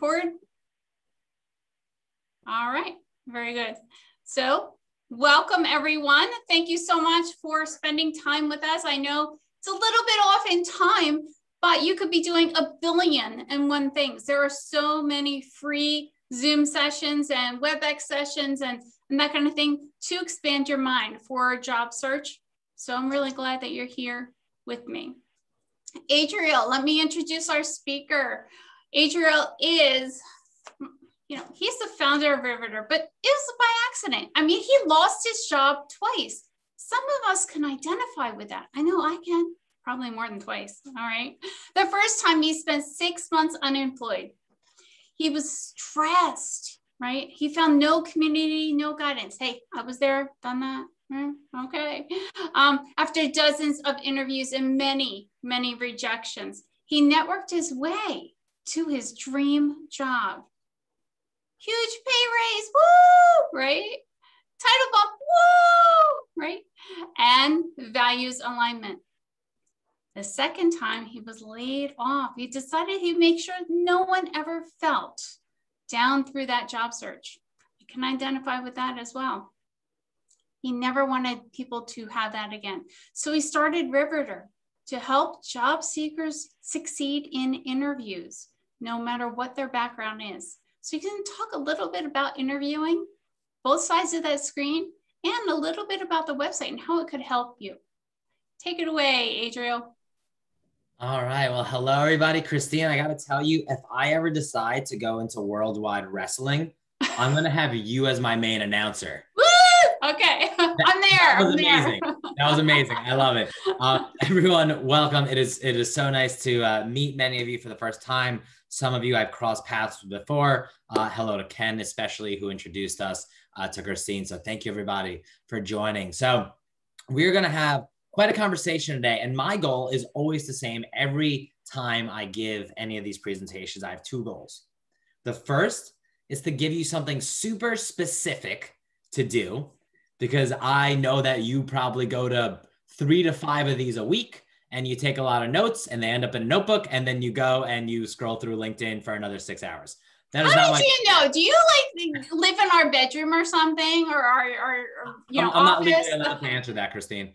record? All right, very good. So welcome everyone. Thank you so much for spending time with us. I know it's a little bit off in time, but you could be doing a billion and one things. There are so many free Zoom sessions and WebEx sessions and that kind of thing to expand your mind for a job search. So I'm really glad that you're here with me. Adriel, let me introduce our speaker. Adriel is, he's the founder of Riveter, but it was by accident. I mean, he lost his job twice. Some of us can identify with that. I know I can, probably more than twice, all right? The first time he spent 6 months unemployed. He was stressed, right? He found no community, no guidance. Hey, I was there, done that, okay. After dozens of interviews and many, many rejections, he networked his way to his dream job. Huge pay raise, woo, right? Title bump, woo, right? And values alignment. The second time he was laid off, he decided he'd make sure no one ever felt down through that job search. You can identify with that as well. He never wanted people to have that again. So he started Riveter to help job seekers succeed in interviews, no matter what their background is. So you can talk a little bit about interviewing, both sides of that screen, and a little bit about the website and how it could help you. Take it away, Adriel. All right. Well, hello, everybody. Christine, I got to tell you, if I ever decide to go into worldwide wrestling, I'm going to have you as my main announcer. Woo! Okay. I'm there. That was amazing. That was amazing. I love it. Everyone, welcome. It is so nice to meet many of you for the first time. Some of you I've crossed paths with before. Hello to Ken, especially, who introduced us to Christine. So thank you, everybody, for joining. So we're going to have quite a conversation today. And my goal is always the same. Every time I give any of these presentations, I have two goals. The first is to give you something super specific to do, because I know that you probably go to 3 to 5 of these a week and you take a lot of notes and they end up in a notebook, and then you go and you scroll through LinkedIn for another 6 hours. That is How did you know? Do you like live in our bedroom or something, or I'm office? Not legally allowed to answer that, Christine.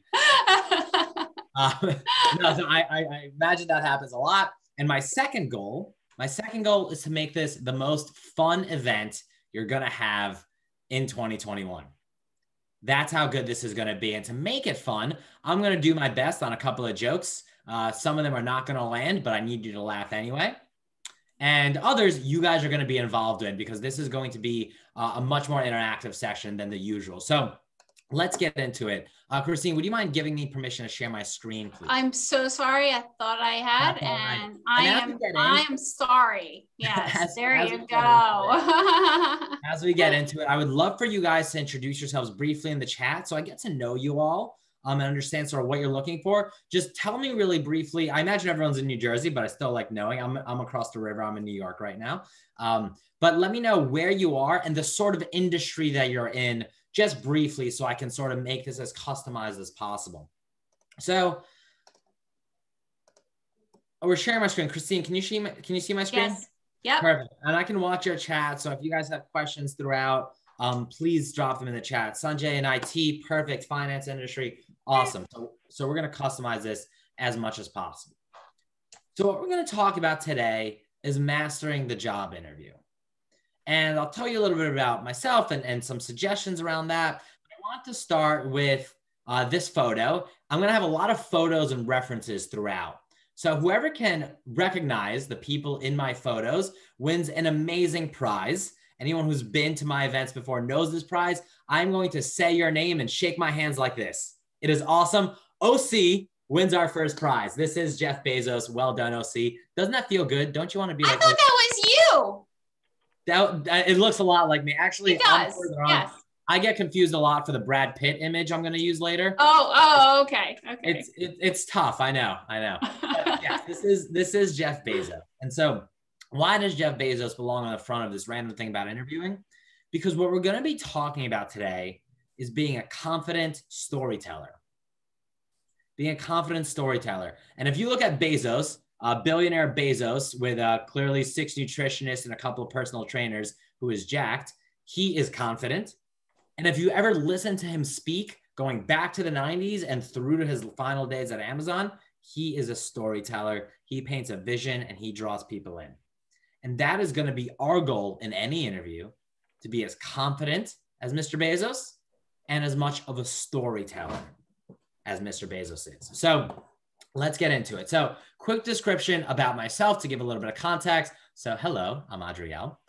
No, so I imagine that happens a lot. And my second goal is to make this the most fun event you're going to have in 2021. That's how good this is going to be. And to make it fun, I'm going to do my best on a couple of jokes. Some of them are not going to land, but I need you to laugh anyway. And others you guys are going to be involved in, because this is going to be a much more interactive session than the usual. So let's get into it. Christine, would you mind giving me permission to share my screen, please? I'm so sorry. I thought I had, and I am sorry. Yes, there you go. As we get into it, I would love for you guys to introduce yourselves briefly in the chat, so I get to know you all and understand sort of what you're looking for. Just tell me really briefly. I imagine everyone's in New Jersey, but I still like knowing. I'm across the river. I'm in New York right now. But let me know where you are and the sort of industry that you're in, just briefly, so I can sort of make this as customized as possible. So we're sharing my screen. Christine, can you see my screen? Yes. Yep. Perfect. And I can watch your chat. So if you guys have questions throughout, please drop them in the chat. Sanjay in IT, perfect. Finance industry, awesome. So we're going to customize this as much as possible. So what we're going to talk about today is mastering the job interview. And I'll tell you a little bit about myself and some suggestions around that. But I want to start with this photo. I'm going to have a lot of photos and references throughout. So whoever can recognize the people in my photos wins an amazing prize. Anyone who's been to my events before knows this prize. I'm going to say your name and shake my hands like this. It is awesome. OC wins our first prize. This is Jeff Bezos. Well done, OC. Doesn't that feel good? Don't you want to be like, I thought that was you. It looks a lot like me. Actually, it does. Yes. I get confused a lot for the Brad Pitt image I'm going to use later. Oh, okay. It's tough. I know. But yes, this is Jeff Bezos. And so why does Jeff Bezos belong on the front of this random thing about interviewing? Because what we're going to be talking about today is being a confident storyteller. Being a confident storyteller. And if you look at Bezos, billionaire Bezos with clearly 6 nutritionists and a couple of personal trainers who is jacked. He is confident. And if you ever listen to him speak, going back to the 90s and through to his final days at Amazon, he is a storyteller. He paints a vision and he draws people in. And that is going to be our goal in any interview, to be as confident as Mr. Bezos and as much of a storyteller as Mr. Bezos is. So let's get into it. So quick description about myself to give a little bit of context. So hello, I'm Adriel.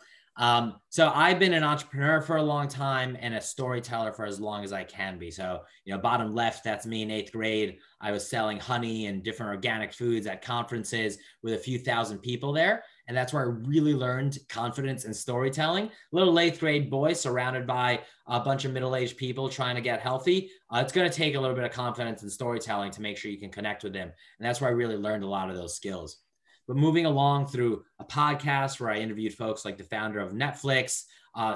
So I've been an entrepreneur for a long time and a storyteller for as long as I can be. So, bottom left, that's me in 8th grade. I was selling honey and different organic foods at conferences with a few thousand people there. And that's where I really learned confidence and storytelling. Little 8th grade boy surrounded by a bunch of middle-aged people trying to get healthy. It's going to take a little bit of confidence and storytelling to make sure you can connect with them. And that's where I really learned a lot of those skills. But moving along through a podcast where I interviewed folks like the founder of Netflix,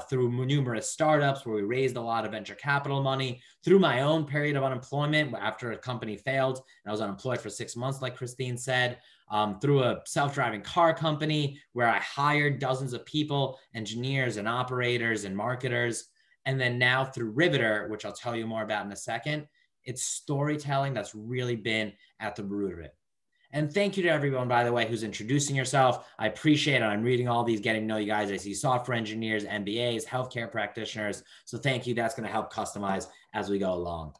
through numerous startups where we raised a lot of venture capital money, through my own period of unemployment after a company failed and I was unemployed for 6 months, like Christine said, through a self-driving car company where I hired dozens of people, engineers and operators and marketers. And then now through Riveter, which I'll tell you more about in a second, it's storytelling that's really been at the root of it. And thank you to everyone, by the way, who's introducing yourself. I appreciate it. I'm reading all these, getting to know you guys. I see software engineers, MBAs, healthcare practitioners. So thank you. That's going to help customize as we go along.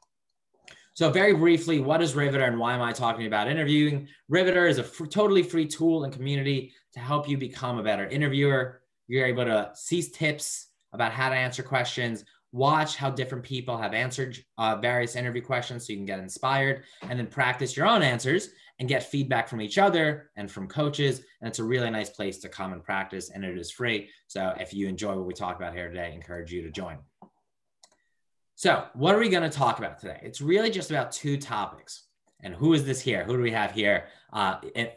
So very briefly, what is Riveter and why am I talking about interviewing? Riveter is a totally free tool and community to help you become a better interviewer. You're able to see tips about how to answer questions, watch how different people have answered various interview questions so you can get inspired, and then practice your own answers and get feedback from each other and from coaches. And it's a really nice place to come and practice, and it is free. So if you enjoy what we talk about here today, I encourage you to join. So what are we going to talk about today? It's really just about 2 topics. And who is this here? Who do we have here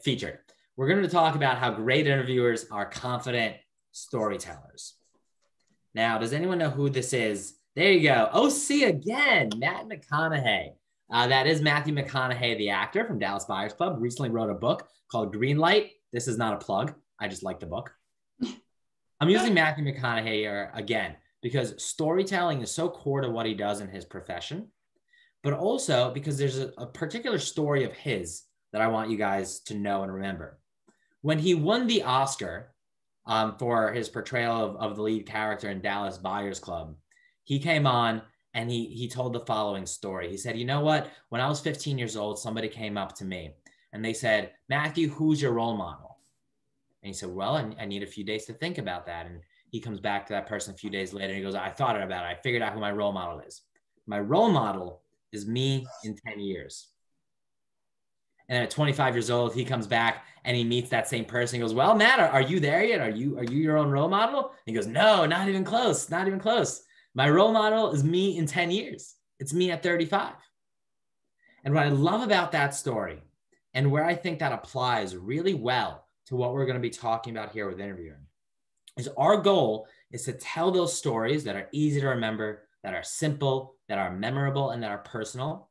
featured? We're going to talk about how great interviewers are confident storytellers. Now, does anyone know who this is? There you go. OC again, Matt McConaughey. That is Matthew McConaughey, the actor from Dallas Buyers Club, recently wrote a book called Greenlight. This is not a plug. I just like the book. I'm using Matthew McConaughey here again because storytelling is so core to what he does in his profession, but also because there's a particular story of his that I want you guys to know and remember. When he won the Oscar for his portrayal of the lead character in Dallas Buyers Club, he came on and he told the following story. He said, you know what? When I was 15 years old, somebody came up to me and they said, Matthew, who's your role model? And he said, well, I need a few days to think about that. And he comes back to that person a few days later and he goes, I thought about it. I figured out who my role model is. My role model is me in 10 years. And at 25 years old, he comes back and he meets that same person. He goes, well, Matt, are you there yet? Are you your own role model? And he goes, no, not even close. Not even close. My role model is me in 10 years. It's me at 35. And what I love about that story and where I think that applies really well to what we're going to be talking about here with interviewing is our goal is to tell those stories that are easy to remember, that are simple, that are memorable, and that are personal,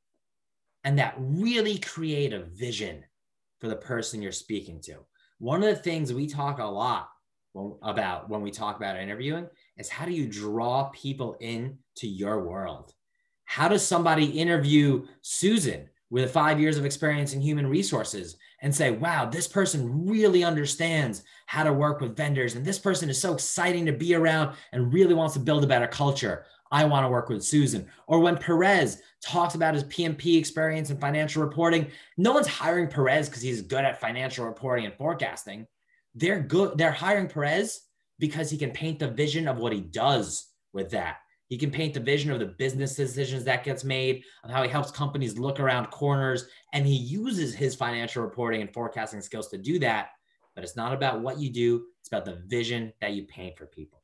and that really create a vision for the person you're speaking to. One of the things we talk a lot about when we talk about interviewing is how do you draw people into your world? How does somebody interview Susan with 5 years of experience in human resources and say, wow, this person really understands how to work with vendors. And this person is so exciting to be around and really wants to build a better culture. I want to work with Susan. Or when Perez talks about his PMP experience in financial reporting, no one's hiring Perez because he's good at financial reporting and forecasting. They're hiring Perez because he can paint the vision of what he does with that. He can paint the vision of the business decisions that gets made, of how he helps companies look around corners, and he uses his financial reporting and forecasting skills to do that. But it's not about what you do. It's about the vision that you paint for people.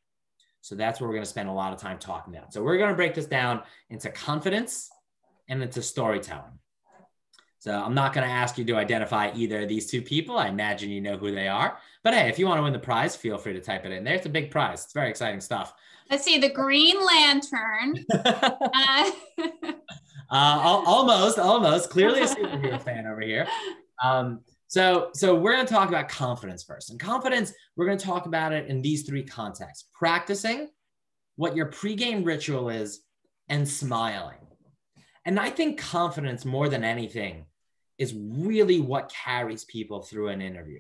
So that's what we're going to spend a lot of time talking about. So we're going to break this down into confidence and into storytelling. So I'm not going to ask you to identify either of these 2 people. I imagine you know who they are. But hey, if you want to win the prize, feel free to type it in there. It's a big prize. It's very exciting stuff. Let's see, the Green Lantern. Almost. Clearly a superhero fan over here. So we're going to talk about confidence first. And confidence, we're going to talk about it in these three contexts: practicing, what your pregame ritual is, and smiling. And I think confidence, more than anything, is really what carries people through an interview.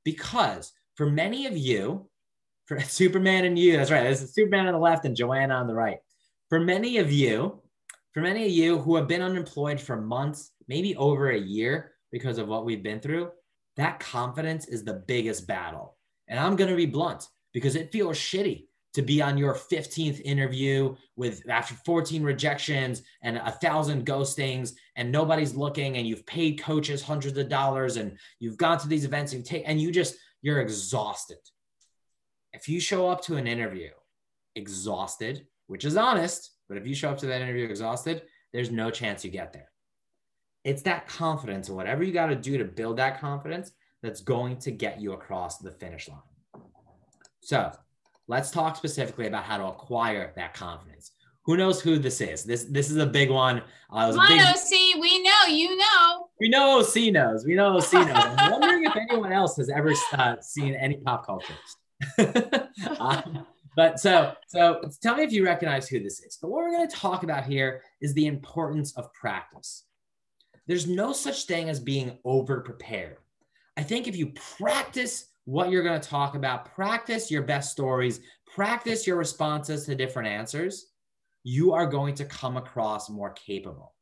Because for many of you, for Superman and you, that's right, this is Superman on the left and Joanna on the right. For many of you who have been unemployed for months, maybe over a year because of what we've been through, that confidence is the biggest battle. And I'm going to be blunt, because it feels shitty to be on your 15th interview with after 14 rejections and 1,000 ghostings and nobody's looking, and you've paid coaches hundreds of dollars and you've gone to these events and you're exhausted. If you show up to an interview exhausted, which is honest, but if you show up to that interview exhausted, there's no chance you get there. It's that confidence and whatever you got to do to build that confidence that's going to get you across the finish line. So let's talk specifically about how to acquire that confidence. Who knows who this is? This is a big one. Come on, OC, we know, you know. We know OC knows. We know OC knows. I'm wondering if anyone else has ever seen any pop culture. But so tell me if you recognize who this is. But what we're going to talk about here is the importance of practice. There's no such thing as being over-prepared. I think if you practice what you're going to talk about, practice your best stories, practice your responses to different answers, you are going to come across more capable.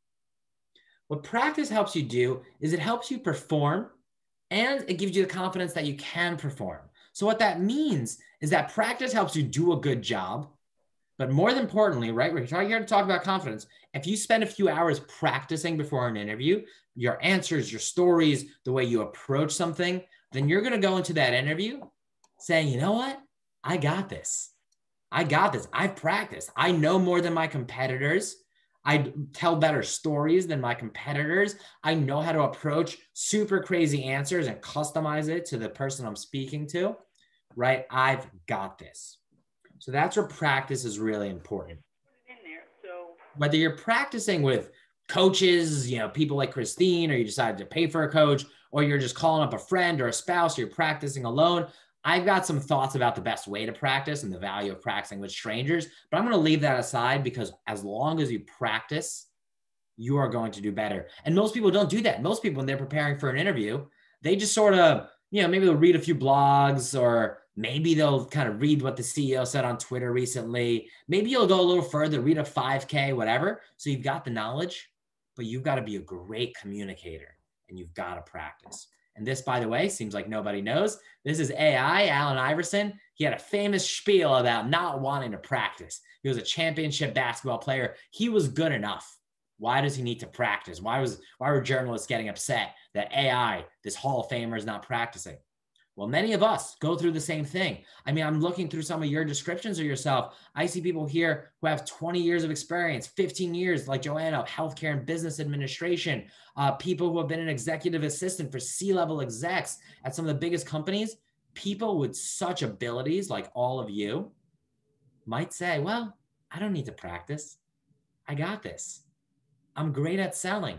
What practice helps you do is it helps you perform, and it gives you the confidence that you can perform. So what that means is that practice helps you do a good job. But more importantly, right, we're here to talk about confidence. If you spend a few hours practicing before an interview, your answers, your stories, the way you approach something, then you're going to go into that interview saying, you know what? I got this. I got this. I've practiced. I know more than my competitors. I tell better stories than my competitors. I know how to approach super crazy answers and customize it to the person I'm speaking to, right? I've got this. So that's where practice is really important. Whether you're practicing with coaches, people like Christine, or you decided to pay for a coach, or you're just calling up a friend or a spouse, or you're practicing alone, I've got some thoughts about the best way to practice and the value of practicing with strangers, but I'm going to leave that aside, because as long as you practice, you are going to do better. And most people don't do that. Most people, when they're preparing for an interview, they just sort of, maybe they'll read a few blogs, or maybe they'll kind of read what the CEO said on Twitter recently. Maybe you'll go a little further, read a 5K, whatever. So you've got the knowledge, but you've got to be a great communicator, and you've got to practice. And this, by the way, seems like nobody knows. This is AI, Allen Iverson. He had a famous spiel about not wanting to practice. He was a championship basketball player. He was good enough. Why does he need to practice? Why were journalists getting upset that AI, this Hall of Famer, is not practicing? Well, many of us go through the same thing. I mean, I'm looking through some of your descriptions of yourself. I see people here who have 20 years of experience, 15 years, like Joanna, of healthcare and business administration, people who have been an executive assistant for C-level execs at some of the biggest companies. People with such abilities, like all of you, might say, well, I don't need to practice. I got this. I'm great at selling,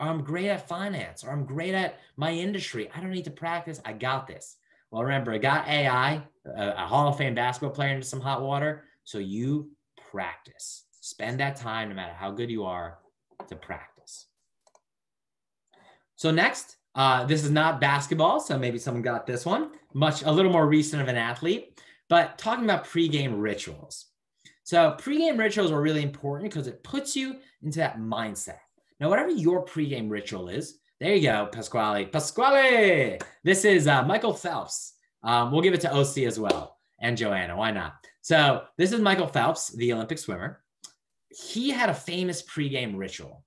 or I'm great at finance, or I'm great at my industry. I don't need to practice. I got this. Well, remember, I got AI, a Hall of Fame basketball player, into some hot water. So you practice. Spend that time, no matter how good you are, to practice. So next, this is not basketball, so maybe someone got this one. A little more recent of an athlete, but talking about pregame rituals. So pregame rituals are really important because it puts you into that mindset. Now, whatever your pregame ritual is, there you go, Pasquale. Pasquale! This is Michael Phelps. We'll give it to OC as well, and Joanna. Why not? So this is Michael Phelps, the Olympic swimmer. He had a famous pregame ritual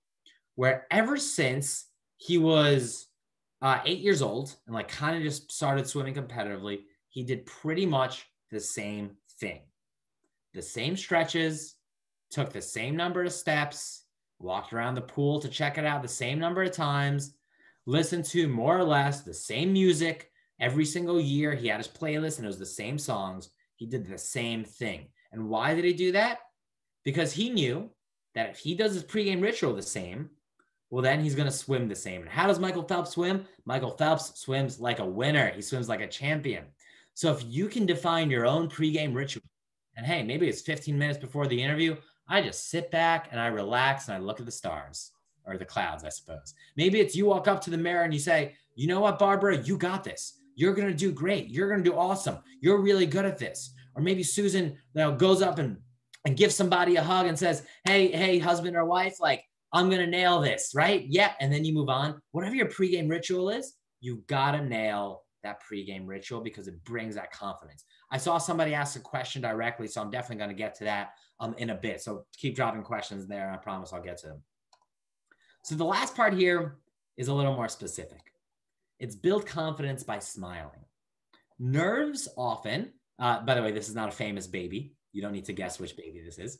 where ever since he was 8 years old and kind of just started swimming competitively, he did pretty much the same thing. The same stretches, took the same number of steps, walked around the pool to check it out the same number of times, listened to more or less the same music every single year. He had his playlist and it was the same songs. He did the same thing. And why did he do that? Because he knew that if he does his pregame ritual the same, well, then he's going to swim the same. And how does Michael Phelps swim? Michael Phelps swims like a winner. He swims like a champion. So if you can define your own pregame ritual, and hey, maybe it's 15 minutes before the interview, I just sit back and I relax and I look at the stars or the clouds, I suppose. Maybe it's you walk up to the mirror and you say, you know what, Barbara, you got this. You're going to do great. You're going to do awesome. You're really good at this. Or maybe Susan, goes up and gives somebody a hug and says, hey, husband or wife, like, I'm going to nail this, right? Yeah. And then you move on. Whatever your pregame ritual is, you got to nail that pregame ritual because it brings that confidence. I saw somebody ask a question directly, so I'm definitely going to get to that in a bit. So keep dropping questions there, and I promise I'll get to them. So the last part here is a little more specific. It's build confidence by smiling. Nerves often, by the way, this is not a famous baby. You don't need to guess which baby this is.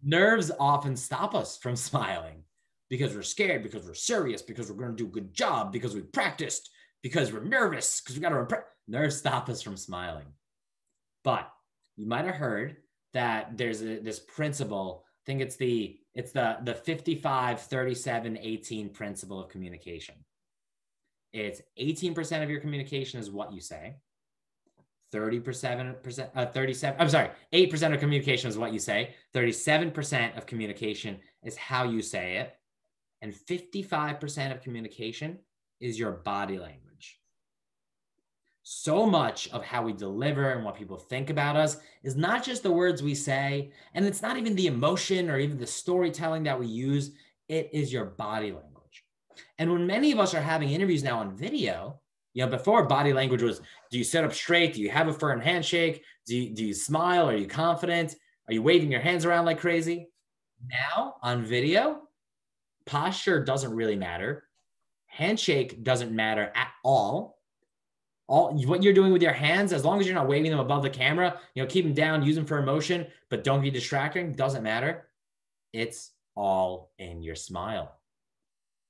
Nerves often stop us from smiling because we're scared, because we're serious, because we're going to do a good job, because we practiced, because we're nervous, because we got to impress. Nerves stop us from smiling. But you might have heard that there's this principle. I think it's the 55-37-18 principle of communication. It's 18% of your communication is what you say. 8% of communication is what you say. 37% of communication is how you say it. And 55% of communication is your body language. So much of how we deliver and what people think about us is not just the words we say, and it's not even the emotion or even the storytelling that we use. It is your body language. And when many of us are having interviews now on video, before body language was, do you sit up straight? Do you have a firm handshake? Do you smile? Are you confident? Are you waving your hands around like crazy? Now on video, posture doesn't really matter. Handshake doesn't matter at all. What you're doing with your hands, as long as you're not waving them above the camera, keep them down, use them for emotion, but don't be distracting, doesn't matter. It's all in your smile.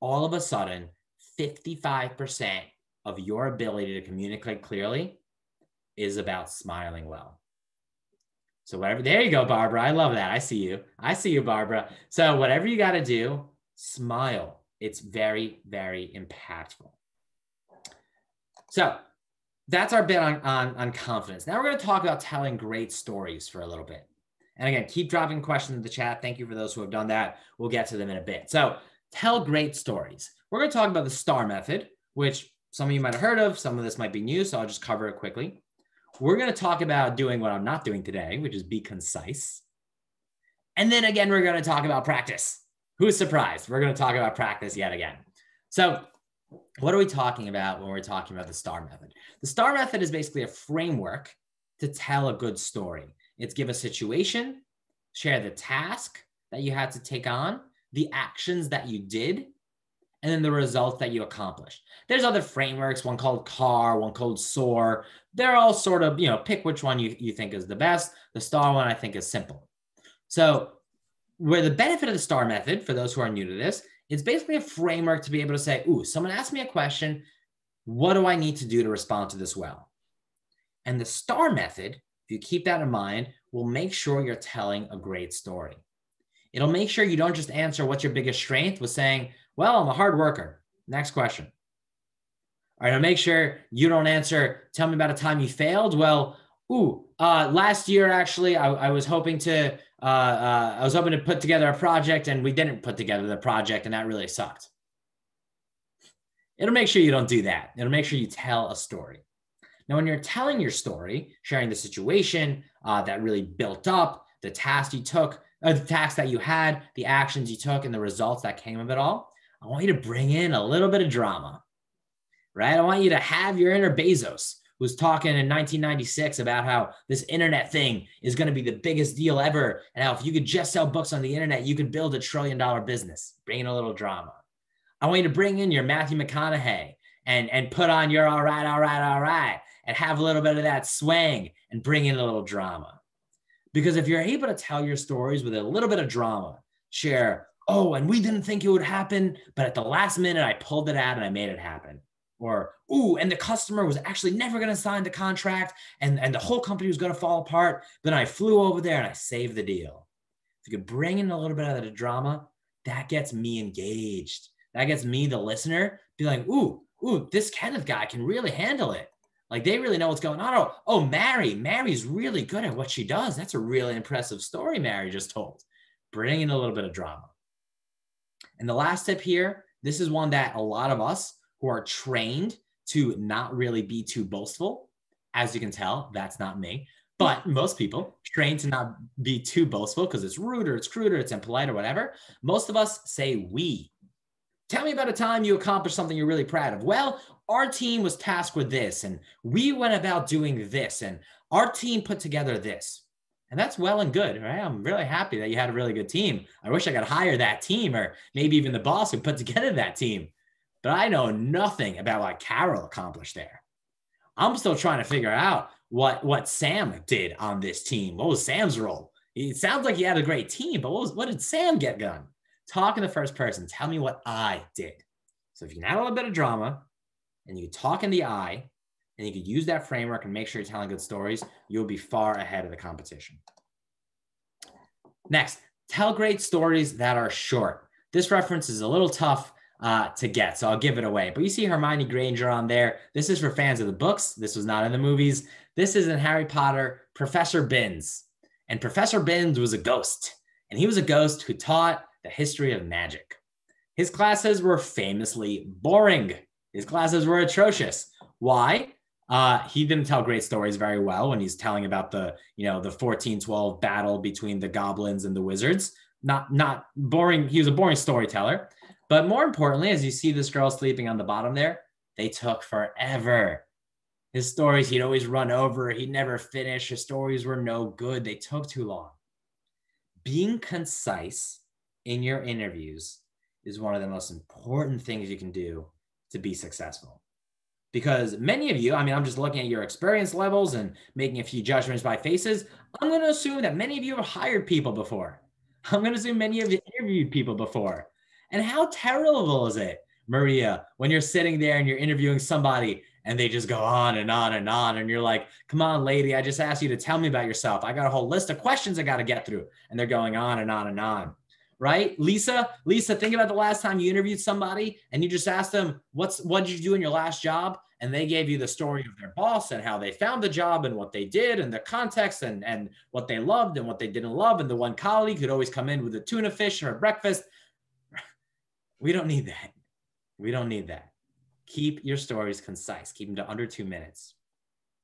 All of a sudden, 55% of your ability to communicate clearly is about smiling well. So there you go, Barbara. I love that. I see you, Barbara. So whatever you got to do, smile. It's very, very impactful. So that's our bit on confidence. Now we're going to talk about telling great stories for a little bit. And again, keep dropping questions in the chat. Thank you for those who have done that. We'll get to them in a bit. So tell great stories. We're going to talk about the STAR method, which some of you might have heard of. Some of this might be new, so I'll just cover it quickly. We're going to talk about doing what I'm not doing today, which is be concise. And then again, we're going to talk about practice. Who's surprised? We're going to talk about practice yet again. So what are we talking about when we're talking about the STAR method? The STAR method is basically a framework to tell a good story. It's give a situation, share the task that you had to take on, the actions that you did, and then the results that you accomplished. There's other frameworks, one called CAR, one called SOAR. They're all sort of, pick which one you think is the best. The STAR one I think is simple. So where the benefit of the STAR method, for those who are new to this, it's basically a framework to be able to say, someone asked me a question. What do I need to do to respond to this well? And the STAR method, if you keep that in mind, will make sure you're telling a great story. It'll make sure you don't just answer what's your biggest strength with saying, well, I'm a hard worker. Next question. All right, it'll make sure you don't answer, tell me about a time you failed. Well, last year, actually, I was hoping to put together a project and we didn't put together the project and that really sucked. It'll make sure you don't do that. It'll make sure you tell a story. Now, when you're telling your story, sharing the situation that really built up, the task you took, the task that you had, the actions you took, and the results that came of it all, I want you to bring in a little bit of drama, right? I want you to have your inner Bezos, who's talking in 1996 about how this internet thing is going to be the biggest deal ever, and how if you could just sell books on the internet, you could build $1 trillion business. Bring in a little drama. I want you to bring in your Matthew McConaughey and put on your all right, and have a little bit of that swang and bring in a little drama. Because if you're able to tell your stories with a little bit of drama, share, and we didn't think it would happen, but at the last minute, I pulled it out and I made it happen. Or, and the customer was actually never going to sign the contract and the whole company was going to fall apart. Then I flew over there and I saved the deal. If you could bring in a little bit of the drama, that gets me engaged. That gets me, the listener, be like, ooh, this Kenneth guy can really handle it. Like they really know what's going on. Oh, Mary's really good at what she does. That's a really impressive story Mary just told. Bring in a little bit of drama. And the last tip here, this is one that a lot of us who are trained to not really be too boastful, as you can tell, that's not me, but most people trained to not be too boastful because it's rude or it's crude or it's impolite or whatever. Most of us say we. Tell me about a time you accomplished something you're really proud of. Well, our team was tasked with this, and we went about doing this, and our team put together this. And that's well and good, right? I'm really happy that you had a really good team. I wish I could hire that team, or maybe even the boss who put together that team. But I know nothing about what Carol accomplished there. I'm still trying to figure out what Sam did on this team. What was Sam's role? It sounds like he had a great team, but what did Sam get done? Talk in the first person. Tell me what I did. So if you can add a little bit of drama and you can talk in the I, and you can use that framework and make sure you're telling good stories, you'll be far ahead of the competition. Next, tell great stories that are short. This reference is a little tough to get, so I'll give it away. But you see Hermione Granger on there. This is for fans of the books. This was not in the movies. This is in Harry Potter, Professor Binns. And Professor Binns was a ghost. And he was a ghost who taught the history of magic. His classes were famously boring. His classes were atrocious. Why? He didn't tell great stories very well when he's telling about the 1412 battle between the goblins and the wizards. Not boring. He was a boring storyteller. But more importantly, as you see this girl sleeping on the bottom there, they took forever. His stories, he'd always run over. He'd never finish. His stories were no good. They took too long. Being concise in your interviews is one of the most important things you can do to be successful. Because many of you, I'm just looking at your experience levels and making a few judgments by faces. I'm going to assume that many of you have hired people before. I'm going to assume many of you interviewed people before. And how terrible is it, Maria, when you're sitting there and you're interviewing somebody and they just go on and on and on. And you're like, come on, lady, I just asked you to tell me about yourself. I got a whole list of questions I got to get through. And they're going on and on and on. Right? Lisa, think about the last time you interviewed somebody and you just asked them, what did you do in your last job? And they gave you the story of their boss and how they found the job and what they did and the context and what they loved and what they didn't love. And the one colleague who'd always come in with a tuna fish or breakfast. We don't need that. We don't need that. Keep your stories concise. Keep them to under 2 minutes.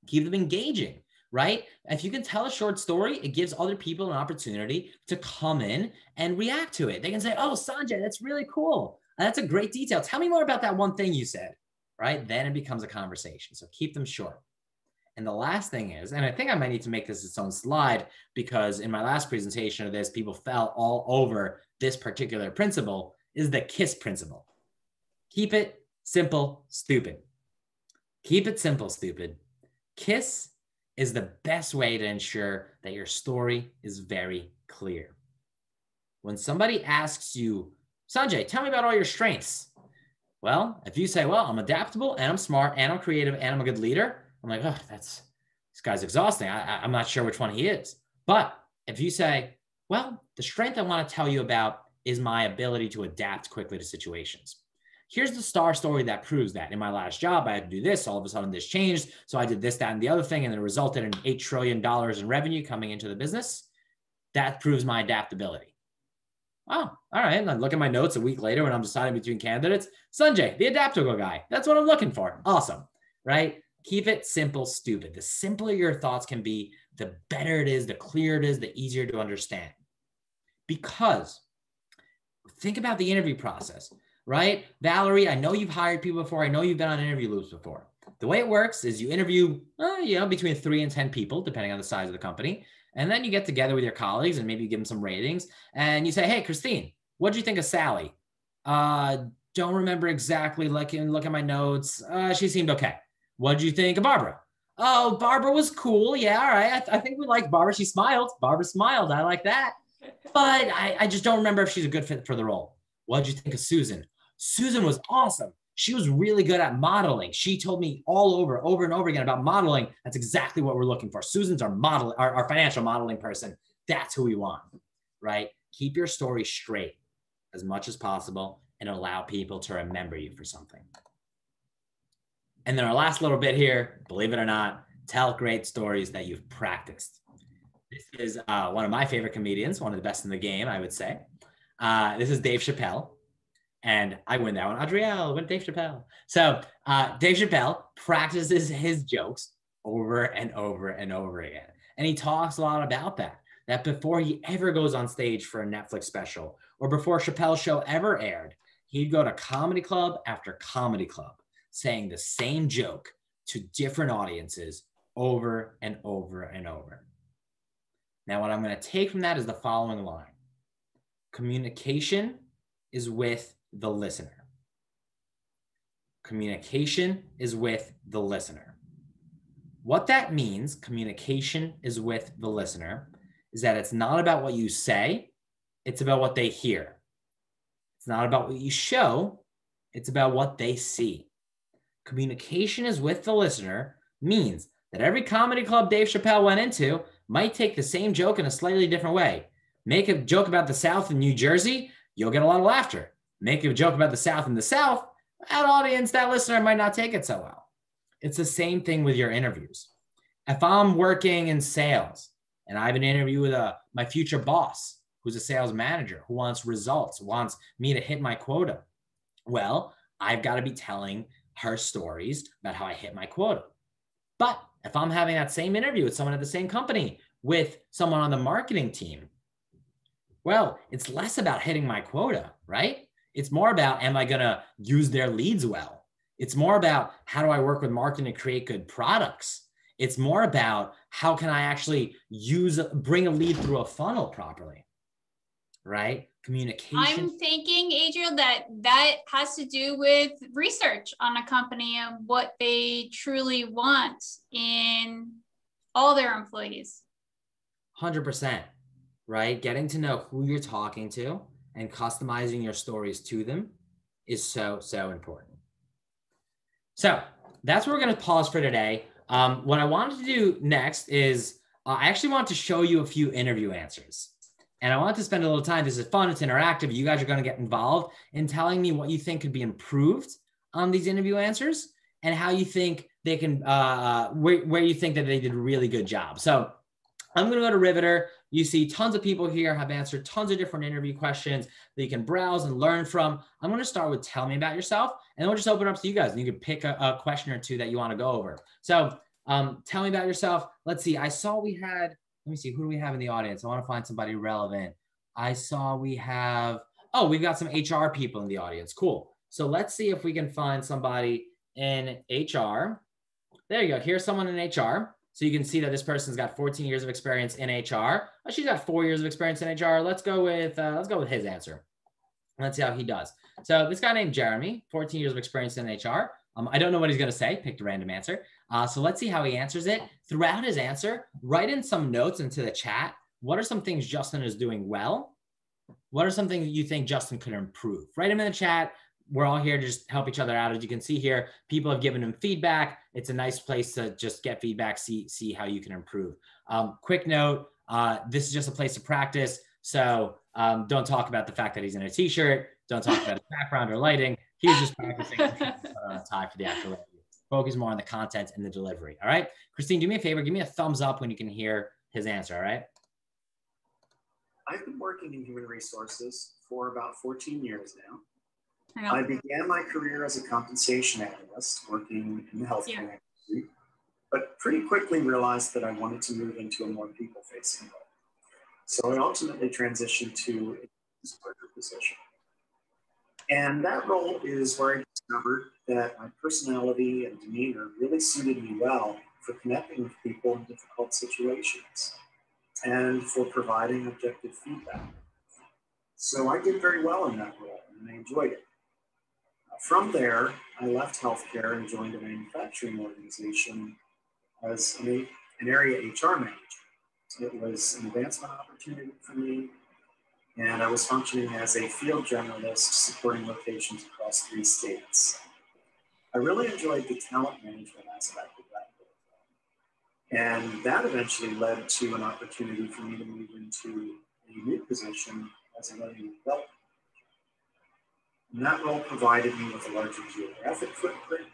Keep them engaging, right? If you can tell a short story, it gives other people an opportunity to come in and react to it. They can say, oh, Sanjay, that's really cool. That's a great detail. Tell me more about that one thing you said, right? Then it becomes a conversation. So keep them short. And the last thing is, and I think I might need to make this its own slide because in my last presentation of this, people fell all over this particular principle, is the KISS principle. Keep it simple, stupid. Keep it simple, stupid. KISS is the best way to ensure that your story is very clear. When somebody asks you, Sanjay, tell me about all your strengths. Well, if you say, well, I'm adaptable and I'm smart and I'm creative and I'm a good leader, I'm like, oh, this guy's exhausting. I'm not sure which one he is. But if you say, well, the strength I want to tell you about is my ability to adapt quickly to situations. Here's the star story that proves that. In my last job, I had to do this. All of a sudden, this changed. So I did this, that, and the other thing, and it resulted in $8 trillion in revenue coming into the business. That proves my adaptability. Oh, all right. And I look at my notes a week later when I'm deciding between candidates. Sanjay, the adaptable guy. That's what I'm looking for. Awesome, right? Keep it simple, stupid. The simpler your thoughts can be, the better it is, the clearer it is, the easier to understand. Because think about the interview process, right? Valerie, I know you've hired people before. I know you've been on interview loops before. The way it works is you interview, between 3 and 10 people, depending on the size of the company. And then you get together with your colleagues and maybe you give them some ratings. And you say, hey, Christine, what'd you think of Sally? Don't remember exactly. Look at my notes. She seemed okay. What'd you think of Barbara? Oh, Barbara was cool. Yeah, all right. I think we liked Barbara. She smiled. Barbara smiled. I like that. But I just don't remember if she's a good fit for the role. What'd you think of Susan? Susan was awesome. She was really good at modeling. She told me over and over again about modeling. That's exactly what we're looking for. Susan's our financial modeling person. That's who we want, right? Keep your story straight. as much as possible and allow people to remember you for something. And then our last little bit here, believe it or not, tell great stories that you've practiced. This is one of my favorite comedians, one of the best in the game, I would say. This is Dave Chappelle. And I win that one. Adriel, win Dave Chappelle. So Dave Chappelle practices his jokes over and over and over again. And he talks a lot about that before he ever goes on stage for a Netflix special or before Chappelle's show ever aired, he'd go to comedy club after comedy club saying the same joke to different audiences over and over and over. Now, what I'm going to take from that is the following line. Communication is with the listener. Communication is with the listener. What that means, communication is with the listener, is that it's not about what you say, it's about what they hear. It's not about what you show, it's about what they see. Communication is with the listener means that every comedy club Dave Chappelle went into might take the same joke in a slightly different way. Make a joke about the South in New Jersey, you'll get a lot of laughter. Make a joke about the South in the South, that audience, that listener might not take it so well. It's the same thing with your interviews. If I'm working in sales and I have an interview with my future boss, who's a sales manager, who wants results, wants me to hit my quota, well, I've got to be telling her stories about how I hit my quota. But if I'm having that same interview with someone at the same company, with someone on the marketing team, well, it's less about hitting my quota, right? It's more about, am I going to use their leads well? It's more about, how do I work with marketing to create good products? It's more about, how can I actually bring a lead through a funnel properly, right? Communication. I'm thinking, Adriel, that has to do with research on a company and what they truly want in all their employees. 100%, right? Getting to know who you're talking to and customizing your stories to them is so, so important. So that's where we're going to pause for today. What I wanted to do next is I actually want to show you a few interview answers. And I want to spend a little time. This is fun. It's interactive. You guys are going to get involved in telling me what you think could be improved on these interview answers and how you think they can, where you think that they did a really good job. So I'm going to go to Riveter. You see tons of people here have answered tons of different interview questions that you can browse and learn from. I'm going to start with tell me about yourself, and then we'll just open it up to you guys. And you can pick a question or two that you want to go over. So tell me about yourself. Let's see. I saw we had, let me see, who do we have in the audience? I want to find somebody relevant. I saw we have, oh, we've got some HR people in the audience. Cool. So let's see if we can find somebody in HR. There you go. Here's someone in HR. So you can see that this person's got 14 years of experience in HR. Oh, she's got 4 years of experience in HR. Let's go with his answer. Let's see how he does. So this guy named Jeremy, 14 years of experience in HR. I don't know what he's going to say. Picked a random answer. So let's see how he answers it. Throughout his answer, write in some notes into the chat. What are some things Justin is doing well? What are some things you think Justin could improve? Write them in the chat. We're all here to just help each other out. As you can see here, people have given him feedback. It's a nice place to just get feedback, see how you can improve. Quick note, this is just a place to practice. So don't talk about the fact that he's in a t-shirt. Don't talk about his background or lighting. He was just practicing on a tie for the actual interview. Focus more on the content and the delivery. All right. Christine, do me a favor. Give me a thumbs up when you can hear his answer. All right. I've been working in human resources for about 14 years now. I began my career as a compensation analyst working in the healthcare industry, but pretty quickly realized that I wanted to move into a more people-facing role. So I ultimately transitioned to a business partner position. And that role is where I discovered that my personality and demeanor really suited me well for connecting with people in difficult situations and for providing objective feedback. So I did very well in that role and I enjoyed it. From there, I left healthcare and joined a manufacturing organization as an area HR manager. It was an advancement opportunity for me, and I was functioning as a field generalist supporting locations across 3 states. I really enjoyed the talent management aspect of that role. And that eventually led to an opportunity for me to move into a new position as a learning and development. And that role provided me with a larger geographic footprint,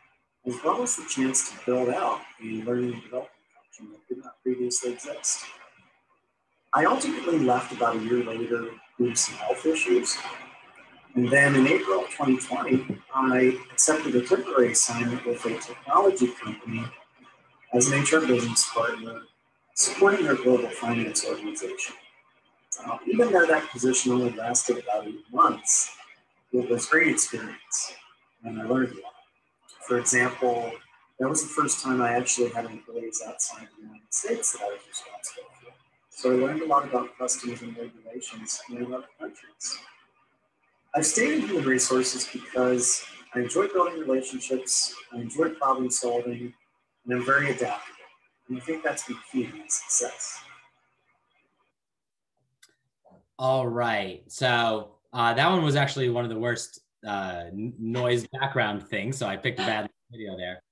as well as the chance to build out a learning and development function that did not previously exist. I ultimately left about a year later due to some health issues. And then in April of 2020, I accepted a temporary assignment with a technology company as an HR business partner, supporting their global finance organization. Even though that position only lasted about 8 months, it was great experience, and I learned a lot. For example, that was the first time I actually had employees outside the United States that I was responsible for. So I learned a lot about customs and regulations in other countries. I've stayed in human resources because I enjoy building relationships, I enjoy problem solving, and I'm very adaptable. And I think that's been key to my success. All right. So that one was actually one of the worst noise background things. So I picked a bad video there.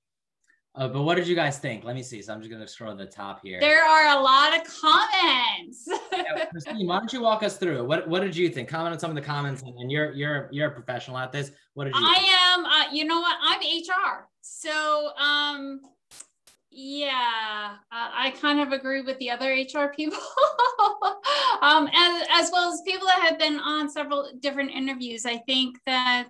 But what did you guys think? Let me see. So I'm just going to scroll to the top here. There are a lot of comments. Yeah, Christine, why don't you walk us through it? What did you think? Comment on some of the comments, and you're a professional at this. What did you think? I am. You know what? I'm HR. So yeah, I kind of agree with the other HR people, as well as people that have been on several different interviews. I think that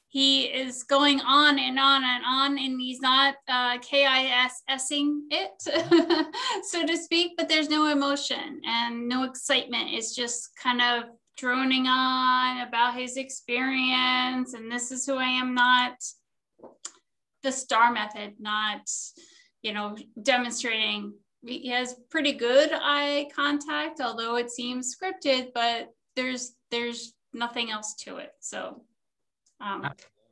he is going on and on and on, and he's not KISSing it, so to speak, but there's no emotion and no excitement. It's just kind of droning on about his experience, and this is who I am, not the STAR method, not, you know, demonstrating. He has pretty good eye contact, although it seems scripted, but there's nothing else to it. So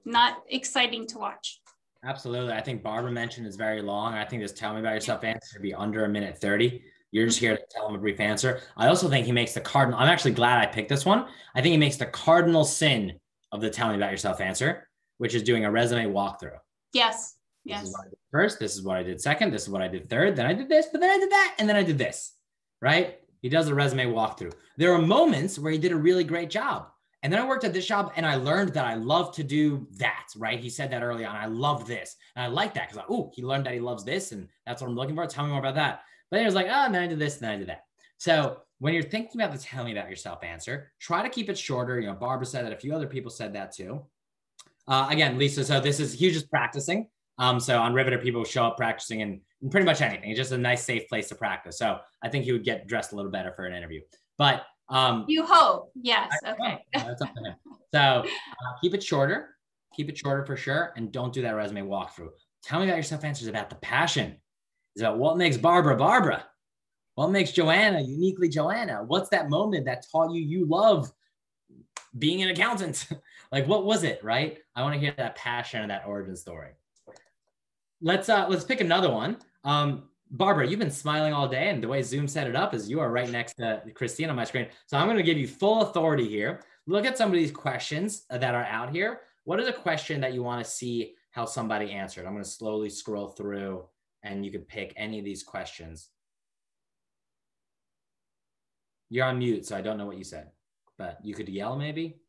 not exciting to watch. Absolutely. I think Barbara mentioned it's very long. I think this tell me about yourself answer should be under 1:30. You're just here to tell him a brief answer. I also think he makes the cardinal. I'm actually glad I picked this one. I think he makes the cardinal sin of the tell me about yourself answer, which is doing a resume walkthrough. Yes. This Yes. is what I did first. This is what I did second. This is what I did third. Then I did this, but then I did that. And then I did this, right? He does a resume walkthrough. There are moments where he did a really great job. And then I worked at this job and I learned that I love to do that, right? He said that early on. I love this. And I like that because, oh, he learned that he loves this. And that's what I'm looking for. Tell me more about that. But then he was like, oh, and then I did this and then I did that. So when you're thinking about the tell me about yourself answer, try to keep it shorter. You know, Barbara said that. A few other people said that too. Again, Lisa, so this is, he was just practicing. So on Riveter, people show up practicing in pretty much anything. It's just a nice, safe place to practice. So I think he would get dressed a little better for an interview. But you hope. Yes. Okay. That's up to him. So keep it shorter. Keep it shorter for sure. And don't do that resume walkthrough. Tell me about yourself answers about the passion. It's about what makes Barbara, Barbara. What makes Joanna uniquely Joanna? What's that moment that taught you love being an accountant? Like, what was it, right? I want to hear that passion and that origin story. Let's pick another one. Barbara, you've been smiling all day, and the way Zoom set it up is you are right next to Christine on my screen. So I'm going to give you full authority here. Look at some of these questions that are out here. What is a question that you want to see how somebody answered? I'm going to slowly scroll through, and you can pick any of these questions. You're on mute, so I don't know what you said, but you could yell maybe.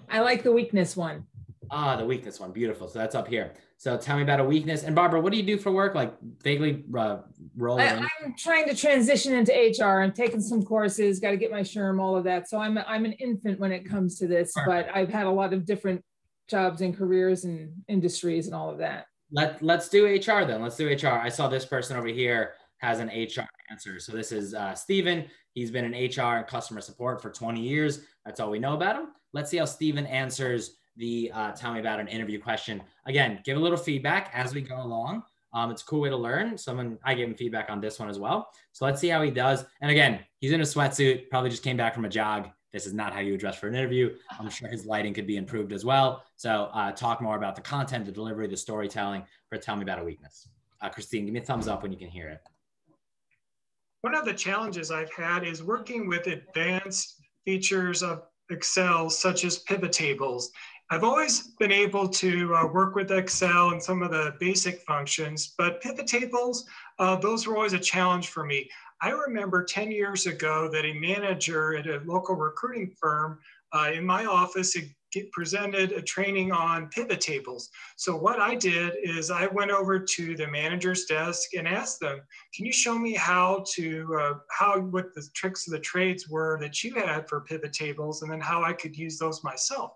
I like the weakness one. Ah, the weakness one. Beautiful. So that's up here. So tell me about a weakness. And Barbara, what do you do for work? Like vaguely roll in? I'm trying to transition into HR. I'm taking some courses, got to get my SHRM, all of that. So I'm an infant when it comes to this, but I've had a lot of different jobs and careers and industries and all of that. Let's do HR then. Let's do HR. I saw this person over here has an HR answer. So this is Steven. He's been in HR and customer support for 20 years. That's all we know about him. Let's see how Steven answers the tell me about an interview question. Again, give a little feedback as we go along. It's a cool way to learn. I gave him feedback on this one as well. So let's see how he does. And again, he's in a sweatsuit, probably just came back from a jog. This is not how you would dress for an interview. I'm sure his lighting could be improved as well. So talk more about the content, the delivery, the storytelling for tell me about a weakness. Christine, give me a thumbs up when you can hear it. One of the challenges I've had is working with advanced features of Excel, such as pivot tables. I've always been able to work with Excel and some of the basic functions, but pivot tables, those were always a challenge for me. I remember 10 years ago that a manager at a local recruiting firm in my office presented a training on pivot tables. So what I did is I went over to the manager's desk and asked them, can you show me how what the tricks of the trades were that you had for pivot tables, and then how I could use those myself.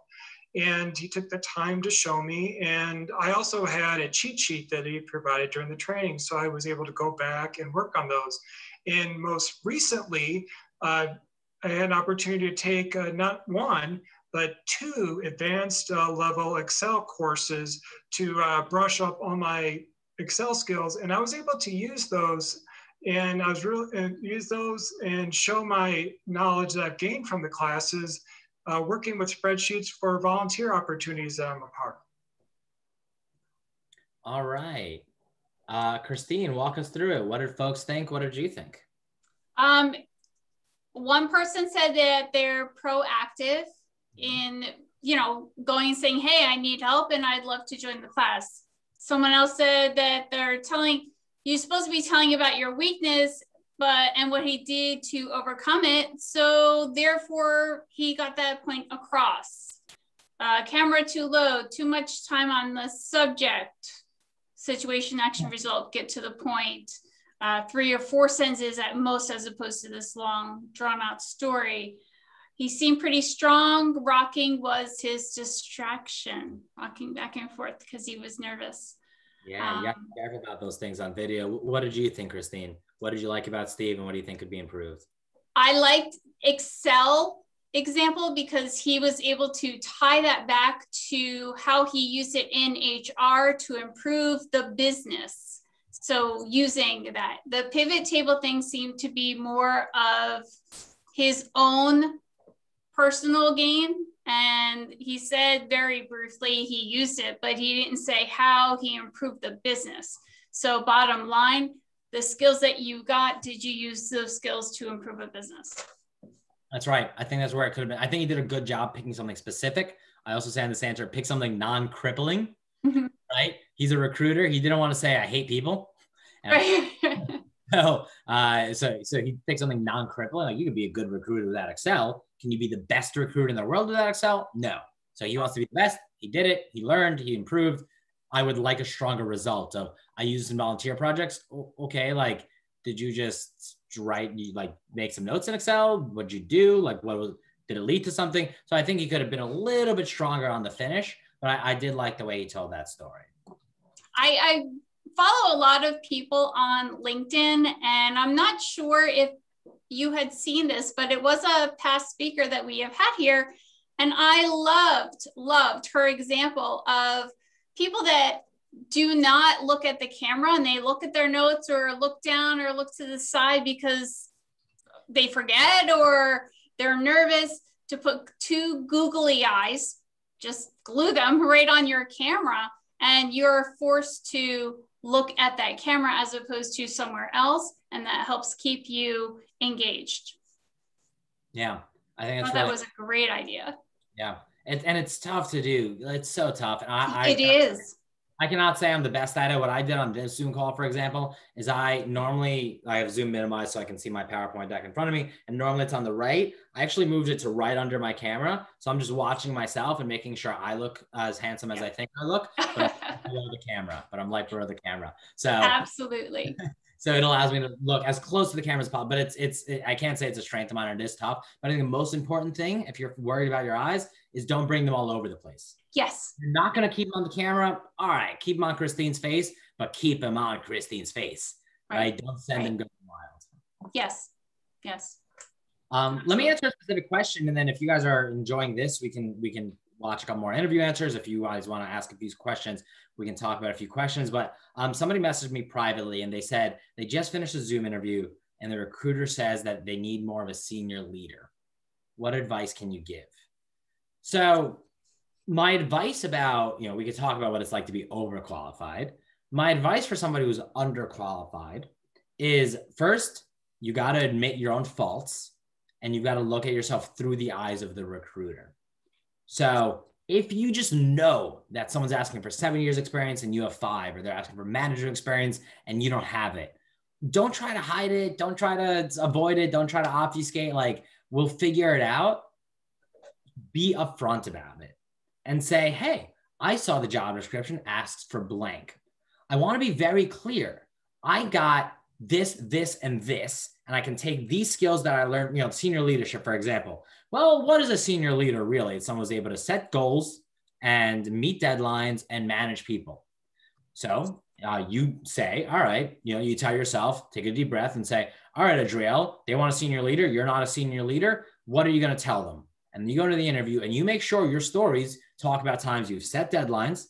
And he took the time to show me. And I also had a cheat sheet that he provided during the training. So I was able to go back and work on those. And most recently, I had an opportunity to take not one, but 2 advanced level Excel courses to brush up on my Excel skills. And I was able to use those, and use those and show my knowledge that I've gained from the classes, working with spreadsheets for volunteer opportunities that I'm a part of. All right. Christine, walk us through it. What did folks think? What did you think? One person said that they're proactive in, going and saying, hey, I need help and I'd love to join the class. Someone else said that you're supposed to be telling about your weakness, and what he did to overcome it. So therefore he got that point across. Camera too low, too much time on the subject, situation, action, result, get to the point. 3 or 4 sentences at most, as opposed to this long drawn out story. He seemed pretty strong. Rocking was his distraction, rocking back and forth because he was nervous. Yeah, you have to be careful about those things on video. What did you think, Christine? What did you like about Steve, and what do you think could be improved? I liked Excel example because he was able to tie that back to how he used it in HR to improve the business. So using that, the pivot table thing seemed to be more of his own personal gain. And he said very briefly he used it, but he didn't say how he improved the business. So bottom line, the skills that you got, did you use those skills to improve a business? That's right. I think that's where it could have been. I think he did a good job picking something specific. I also say in this answer, pick something non-crippling, right? He's a recruiter. He didn't want to say, I hate people. Right. So he picked something non-crippling. Like, you could be a good recruiter without Excel. Can you be the best recruiter in the world without Excel? No. So he wants to be the best. He did it. He learned. He improved. I would like a stronger result of, I used some volunteer projects. Okay, like, did you just make some notes in Excel? What'd you do? Did it lead to something? So I think he could have been a little bit stronger on the finish, but I did like the way he told that story. I follow a lot of people on LinkedIn, and I'm not sure if you had seen this, but it was a past speaker that we have had here. And I loved her example of people that do not look at the camera and they look at their notes or look down or look to the side because they forget or they're nervous, to put 2 googly eyes, just glue them right on your camera, and you're forced to look at that camera as opposed to somewhere else. And that helps keep you engaged. Yeah, I think that was a great idea. Yeah. And it's tough to do. It's so tough. And it is. I cannot say I'm the best at it. What I did on this Zoom call, for example, is I have Zoom minimized so I can see my PowerPoint deck in front of me. And normally it's on the right. I actually moved it to right under my camera. So I'm just watching myself and making sure I look as handsome as I think I look, but I'm below the camera, but I'm like below the camera. So absolutely. So it allows me to look as close to the camera as possible, but I can't say it's a strength of mine, and it is tough. But I think the most important thing, if you're worried about your eyes, is don't bring them all over the place. Yes. You're not going to keep them on the camera. All right, keep them on Christine's face, but keep them on Christine's face, right? Don't send them going wild. Yes. Yes. Let me answer a specific question, and then if you guys are enjoying this, we can watch a couple more interview answers. If you guys want to ask a few questions, we can talk about a few questions. But somebody messaged me privately and they said they just finished a Zoom interview and the recruiter says that they need more of a senior leader. What advice can you give? So my advice about, we could talk about what it's like to be overqualified. My advice for somebody who's underqualified is, first, you got to admit your own faults and you've got to look at yourself through the eyes of the recruiter. So if you just know that someone's asking for 7 years experience and you have 5, or they're asking for manager experience and you don't have it, don't try to hide it. Don't try to avoid it. Don't try to obfuscate. We'll figure it out. Be upfront about it. and say, hey, I saw the job description asks for blank. I want to be very clear. I got this, this, and this, and I can take these skills that I learned, you know, senior leadership, for example. Well, what is a senior leader really? It's someone who's able to set goals and meet deadlines and manage people. So you say, all right, you know, you tell yourself, take a deep breath and say, all right, Adriel, they want a senior leader. You're not a senior leader. What are you going to tell them? And you go to the interview and you make sure your stories talk about times you've set deadlines,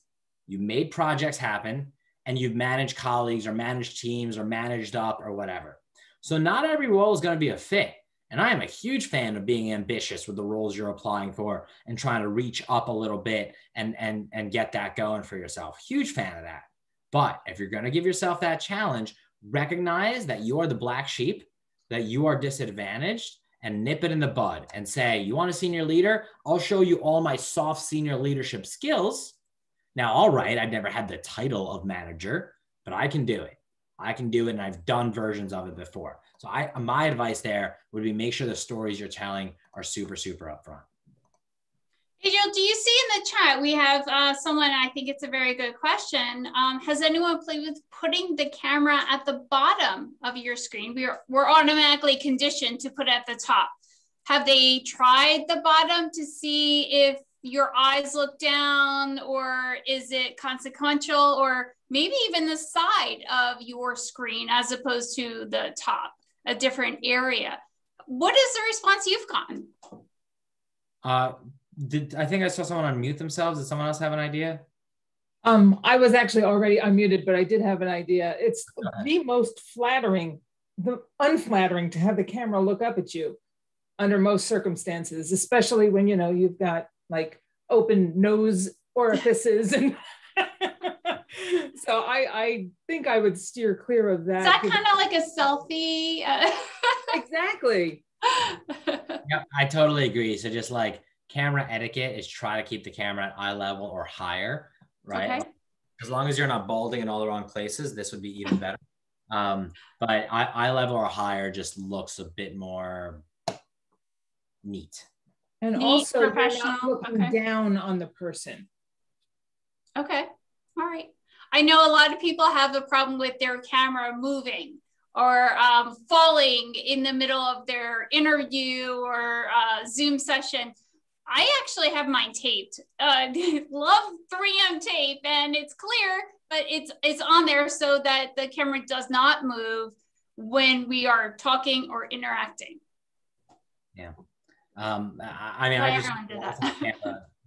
you made projects happen, and you've managed colleagues or managed teams or managed up or whatever. So not every role is going to be a fit. And I am a huge fan of being ambitious with the roles you're applying for and trying to reach up a little bit and get that going for yourself. Huge fan of that. But if you're going to give yourself that challenge, recognize that you are the black sheep, that you are disadvantaged, and nip it in the bud and say, you want a senior leader? I'll show you all my soft senior leadership skills. Now, all right, I've never had the title of manager, but I can do it. I can do it, and I've done versions of it before. So my advice there would be make sure the stories you're telling are super, super upfront. Adriel, do you see in the chat, we have someone, I think it's a very good question. Has anyone played with putting the camera at the bottom of your screen? We're automatically conditioned to put it at the top. Have they tried the bottom to see if your eyes look down, or is it consequential, or maybe even the side of your screen as opposed to the top, a different area? What is the response you've gotten? I think I saw someone unmute themselves. Did someone else have an idea? I was actually already unmuted, but I did have an idea. It's the most flattering, unflattering to have the camera look up at you under most circumstances, especially when, you know, you've got like open nose orifices. And so I think I would steer clear of that. Is that kind of like a selfie? Exactly. Yeah, I totally agree. So just like camera etiquette is try to keep the camera at eye level or higher, right? Okay. As long as you're not balding in all the wrong places, this would be even better. But eye level or higher just looks a bit more neat. And neat, also professional. You're not looking down on the person. Okay, all right. I know a lot of people have a problem with their camera moving or falling in the middle of their interview or Zoom session. I actually have mine taped. Love 3M tape, and it's clear, but it's on there so that the camera does not move when we are talking or interacting. Yeah. I mean, I just did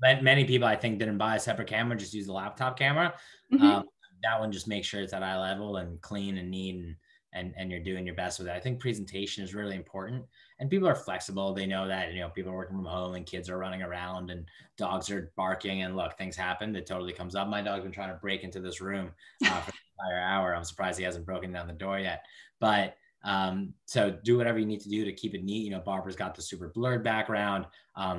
that. Many people I think didn't buy a separate camera, just use the laptop camera. Mm-hmm. That one just makes sure it's at eye level and clean and neat, and you're doing your best with it. I think presentation is really important, and people are flexible. They know that, you know, people are working from home and kids are running around and dogs are barking, and look, things happen. It totally comes up. My dog's been trying to break into this room for the entire hour. I'm surprised he hasn't broken down the door yet, but so do whatever you need to do to keep it neat. You know, Barbara's got the super blurred background.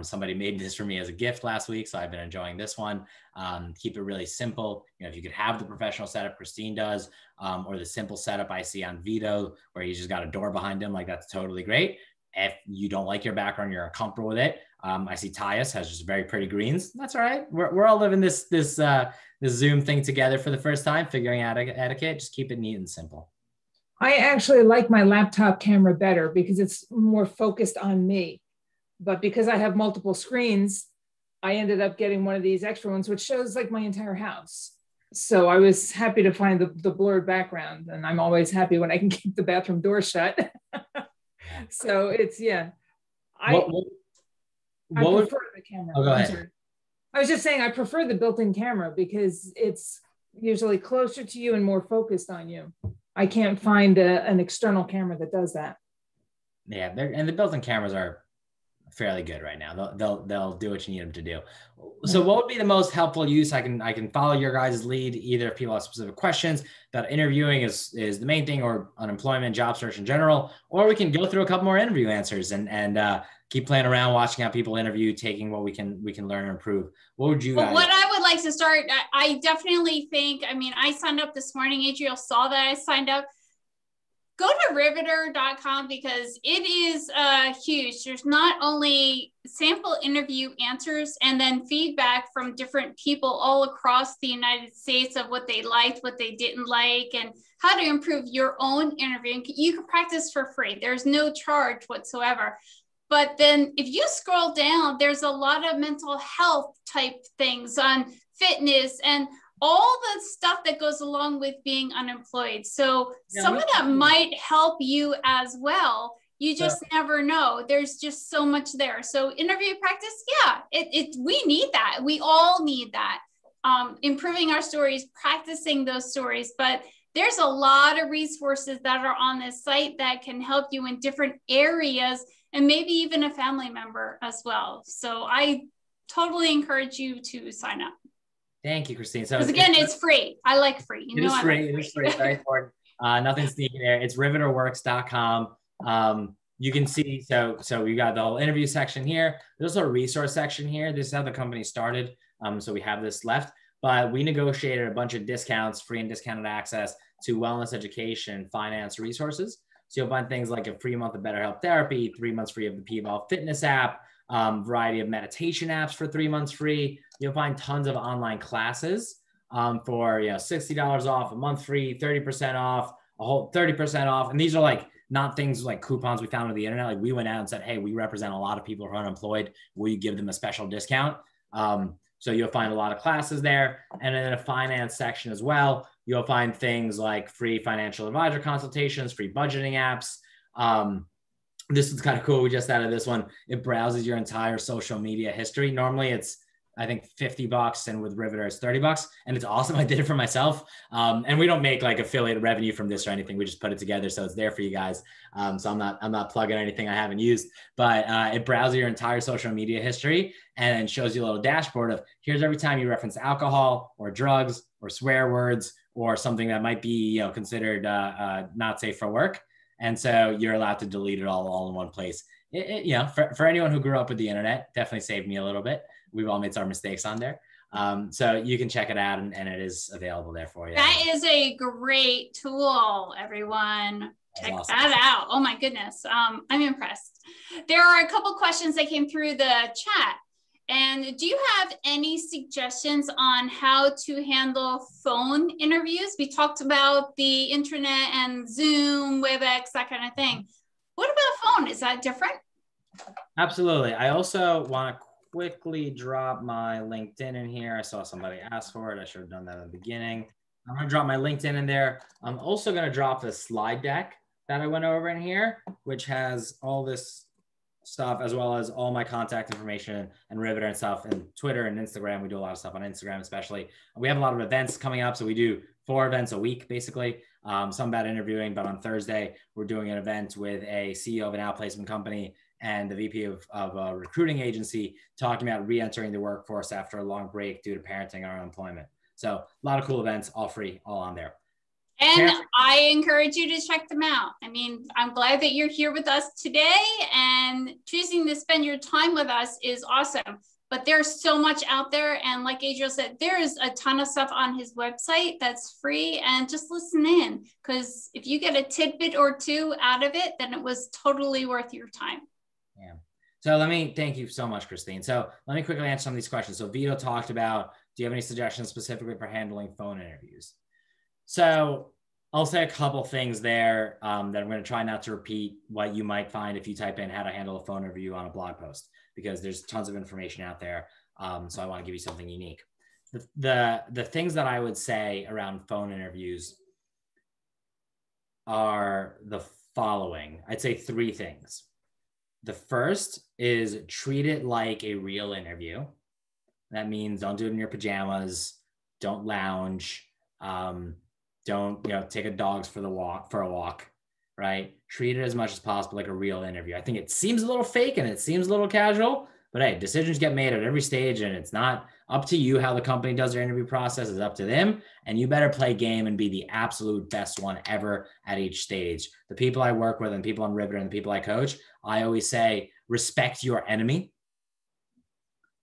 Somebody made this for me as a gift last week, so I've been enjoying this one. Keep it really simple. You know, if you could have the professional setup Christine does, or the simple setup I see on Vito, where he's just got a door behind him, like that's totally great. If you don't like your background, you're uncomfortable with it. I see Tyus has just very pretty greens. That's all right. We're all living this Zoom thing together for the first time, figuring out etiquette. Just keep it neat and simple. I actually like my laptop camera better because it's more focused on me. But because I have multiple screens, I ended up getting one of these extra ones, which shows like my entire house. So I was happy to find the blurred background, and I'm always happy when I can keep the bathroom door shut. So it's, yeah. I prefer the camera. Oh, go ahead. I was just saying I prefer the built-in camera because it's usually closer to you and more focused on you. I can't find an external camera that does that. Yeah, and the built-in cameras are fairly good right now. They'll do what you need them to do. So what would be the most helpful use? I can follow your guys' lead, either if people have specific questions that interviewing is the main thing, or unemployment, job search in general, or we can go through a couple more interview answers and keep playing around, watching how people interview, taking what we can learn and improve. What would you guys? What I would like to start, I definitely think, I mean, I signed up this morning. Adriel saw that I signed up. go to riveter.com because it is huge. There's not only sample interview answers and then feedback from different people all across the United States of what they liked, what they didn't like, and how to improve your own interviewing. You can practice for free. There's no charge whatsoever. But then if you scroll down, there's a lot of mental health type things on fitness and all the stuff that goes along with being unemployed. So some of that might help you as well. You just never know. There's just so much there. So interview practice, yeah, we need that. We all need that. Improving our stories, practicing those stories. But there's a lot of resources that are on this site that can help you in different areas and maybe even a family member as well. So I totally encourage you to sign up. Thank you, Christine. So because again, it's free. I like free. It is free. It is free. Very important. Nothing sneaky there. It's riveterworks.com. You can see, so we got the whole interview section here. There's also a resource section here. This is how the company started. So we have this left, but we negotiated a bunch of discounts, free and discounted access to wellness education, finance resources. So you'll find things like a free month of BetterHelp therapy, 3 months free of the P-Evolve fitness app, variety of meditation apps for 3 months free. You'll find tons of online classes for $60 off, a month free, 30% off, a whole 30% off. And these are like not things like coupons we found on the internet. Like we went out and said, hey, we represent a lot of people who are unemployed. Will you give them a special discount? So you'll find a lot of classes there. And in a finance section as well, you'll find things like free financial advisor consultations, free budgeting apps. This is kind of cool. We just added this one. It browses your entire social media history. Normally it's, I think, $50, and with Riveter it's $30, and it's awesome. I did it for myself. And we don't make like affiliate revenue from this or anything. We just put it together so it's there for you guys. So I'm not plugging anything I haven't used, but it browses your entire social media history and shows you a little dashboard of here's every time you reference alcohol or drugs or swear words or something that might be considered not safe for work. And so you're allowed to delete it all in one place. For anyone who grew up with the internet, definitely saved me a little bit. We've all made our mistakes on there. So you can check it out and it is available there for you. That is a great tool, everyone. Check that out. Oh my goodness. I'm impressed. There are a couple questions that came through the chat. And do you have any suggestions on how to handle phone interviews? We talked about the internet and Zoom, WebEx, that kind of thing. What about phone? Is that different? Absolutely. I also want to quickly drop my LinkedIn in here. I saw somebody ask for it. I should have done that in the beginning. I'm going to drop my LinkedIn in there. I'm also going to drop the slide deck that I went over in here, which has all this stuff as well as all my contact information and Riveter and stuff, and Twitter and Instagram. We do a lot of stuff on Instagram, especially. We have a lot of events coming up. So we do 4 events a week, basically. Some about interviewing, but on Thursday, we're doing an event with a CEO of an outplacement company and the VP of a recruiting agency talking about re-entering the workforce after a long break due to parenting or unemployment. So a lot of cool events, all free, all on there. And I encourage you to check them out. I mean, I'm glad that you're here with us today, and choosing to spend your time with us is awesome. But there's so much out there. And like Adriel said, there is a ton of stuff on his website that's free, and just listen in, because if you get a tidbit or two out of it, then it was totally worth your time. Yeah. So thank you so much, Christine. So let me quickly answer some of these questions. So Vito talked about, do you have any suggestions specifically for handling phone interviews? So I'll say a couple things there that I'm going to try not to repeat what you might find if you type in how to handle a phone interview on a blog post, because there's tons of information out there. So I want to give you something unique. The things that I would say around phone interviews are the following. I'd say 3 things. The first is treat it like a real interview. That means don't do it in your pajamas. Don't lounge. Don't take a dog for a walk, right? Treat it as much as possible like a real interview. I think it seems a little fake and it seems a little casual, but hey, decisions get made at every stage, and it's not up to you how the company does their interview process. It's up to them, and you better play game and be the absolute best one ever at each stage. The people I work with and people on Riveter and the people I coach, I always say, respect your enemy.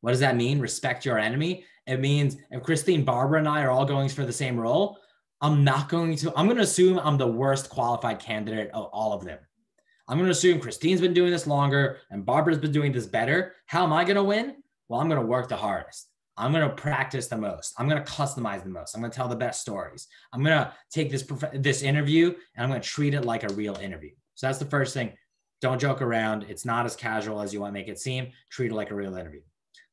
What does that mean? Respect your enemy. It means if Christine, Barbara, and I are all going for the same role, I'm going to assume I'm the worst qualified candidate of all of them. I'm going to assume Christine's been doing this longer and Barbara's been doing this better. How am I going to win? Well, I'm going to work the hardest. I'm going to practice the most. I'm going to customize the most. I'm going to tell the best stories. I'm going to take this interview and I'm going to treat it like a real interview. So that's the first thing. Don't joke around. It's not as casual as you want to make it seem. Treat it like a real interview.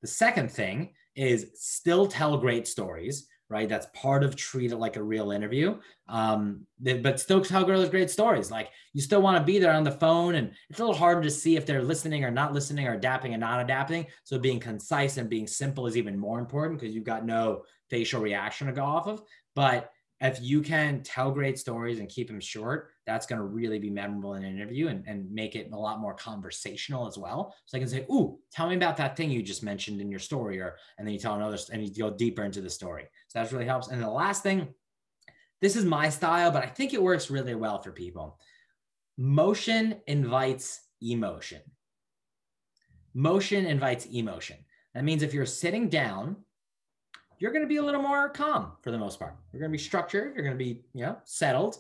The second thing is still tell great stories, right? That's part of treat it like a real interview. But still tell great stories. Like you still want to be there on the phone, and it's a little harder to see if they're listening or not listening or adapting and not adapting. So being concise and being simple is even more important because you've got no facial reaction to go off of. But if you can tell great stories and keep them short, that's going to really be memorable in an interview and make it a lot more conversational as well. So I can say, ooh, tell me about that thing you just mentioned in your story, and then you tell another, and you go deeper into the story. So that really helps. And the last thing, this is my style, but I think it works really well for people. Motion invites emotion. Motion invites emotion. That means if you're sitting down, you're going to be a little more calm for the most part. You're going to be structured. You're going to be, settled.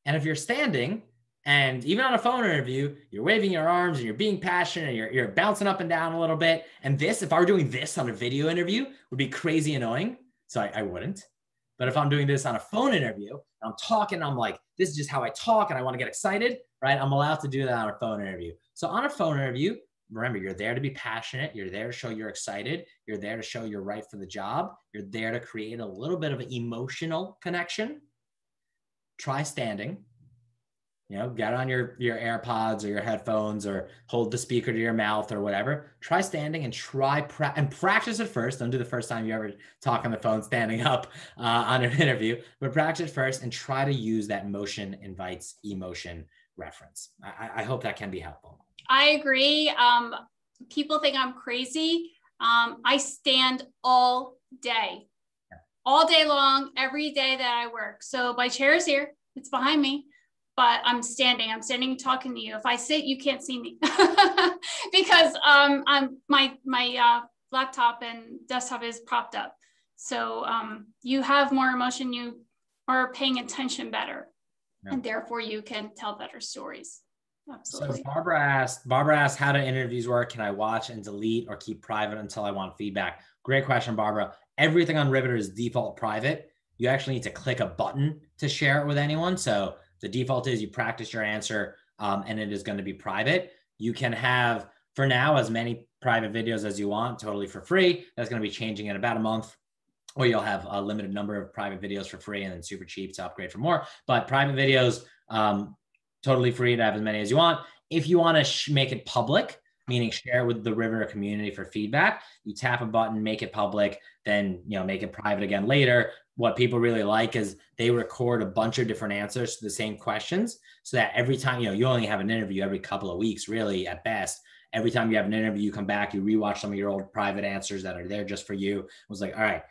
And if you're standing, and even on a phone interview, you're waving your arms and you're being passionate and you're bouncing up and down a little bit. And this, if I were doing this on a video interview, would be crazy annoying. So I wouldn't. But if I'm doing this on a phone interview, I'm talking, I'm like, this is just how I talk and I want to get excited, right? I'm allowed to do that on a phone interview. So on a phone interview, remember, you're there to be passionate. You're there to show you're excited. You're there to show you're right for the job. You're there to create a little bit of an emotional connection. Try standing. Get on your AirPods or your headphones or hold the speaker to your mouth or whatever. Try standing and practice it first. Don't do the first time you ever talk on the phone standing up on an interview, but practice first and try to use that motion invites emotion reference. I hope that can be helpful. I agree. People think I'm crazy. I stand all day long, every day that I work. So my chair is here, it's behind me, but I'm standing talking to you. If I sit, you can't see me because my laptop and desktop is propped up. So you have more emotion, you are paying attention better, and therefore you can tell better stories. Absolutely. So Barbara asked, how do interviews work? Can I watch and delete or keep private until I want feedback? Great question, Barbara. Everything on Riveter is default private. You actually need to click a button to share it with anyone. So the default is you practice your answer and it is going to be private. You can have, for now, as many private videos as you want, totally for free. That's going to be changing in about a month. Or you'll have a limited number of private videos for free and then super cheap to upgrade for more. But private videos, totally free to have as many as you want. If you want to make it public, meaning share with the Riveter community for feedback, you tap a button, make it public, then make it private again later. What people really like is they record a bunch of different answers to the same questions, so that every time you only have an interview every couple of weeks, really at best. Every time you have an interview, you come back, you rewatch some of your old private answers that are there just for you. It was like, all right,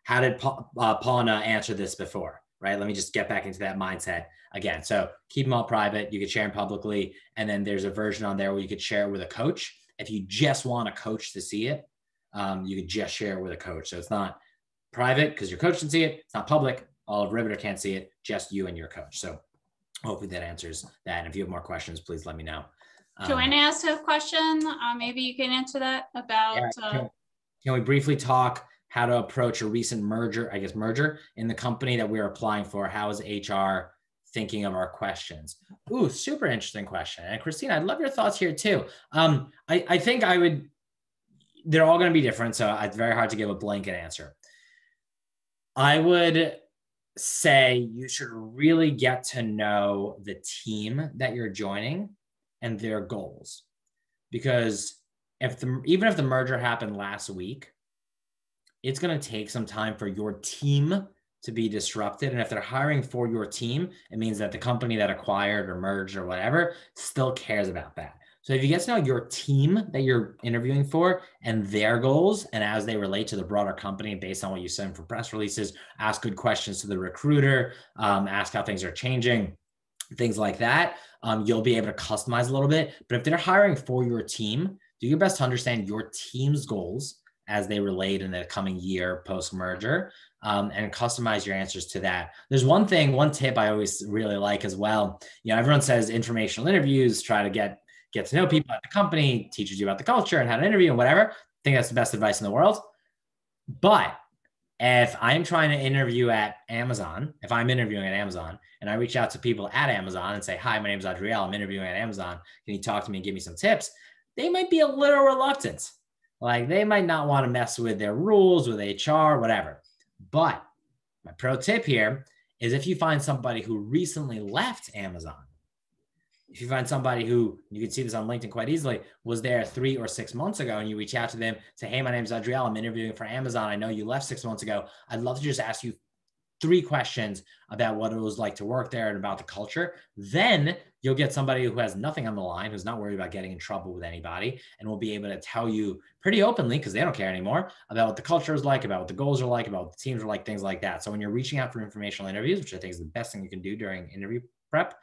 how did Pauna answer this before? Right? Let me just get back into that mindset again. So keep them all private. You could share them publicly. And then there's a version on there where you could share it with a coach. If you just want a coach to see it, you could just share it with a coach. So it's not private because your coach can see it. It's not public. All of Riveter can't see it, just you and your coach. So hopefully that answers that. And if you have more questions, please let me know. Joanna asked a question. Maybe you can answer that about. Can we briefly talk how to approach a recent merger in the company that we're applying for? How is HR thinking of our questions? Ooh, super interesting question. And Christina, I'd love your thoughts here too. I think they're all going to be different. So it's very hard to give a blanket answer. I would say you should really get to know the team that you're joining and their goals. Because even if the merger happened last week, it's going to take some time for your team to be disrupted. And if they're hiring for your team, it means that the company that acquired or merged or whatever still cares about that. So if you get to know your team that you're interviewing for and their goals, and as they relate to the broader company based on what you send for press releases, ask good questions to the recruiter, ask how things are changing, things like that, you'll be able to customize a little bit. But if they're hiring for your team, do your best to understand your team's goals as they relate in the coming year post-merger, and customize your answers to that. There's one tip I always really like as well. Everyone says informational interviews, try to get to know people at the company, teaches you about the culture and how to interview and whatever. I think that's the best advice in the world. But if I'm trying to interview at Amazon, if I'm interviewing at Amazon and I reach out to people at Amazon and say, hi, my name is Adriel, I'm interviewing at Amazon. Can you talk to me and give me some tips? They might be a little reluctant. Like they might not want to mess with their rules, with HR, whatever. But my pro tip here is if you find somebody who recently left Amazon, if you find somebody who, you can see this on LinkedIn quite easily, was there 3 or 6 months ago and you reach out to them, say, hey, my name is Adriel, I'm interviewing for Amazon. I know you left 6 months ago. I'd love to just ask you 3 questions about what it was like to work there and about the culture. Then you'll get somebody who has nothing on the line, who's not worried about getting in trouble with anybody, and will be able to tell you pretty openly, because they don't care anymore, about what the culture is like, about what the goals are like, about what the teams are like, things like that. So when you're reaching out for informational interviews, which I think is the best thing you can do during interview prep,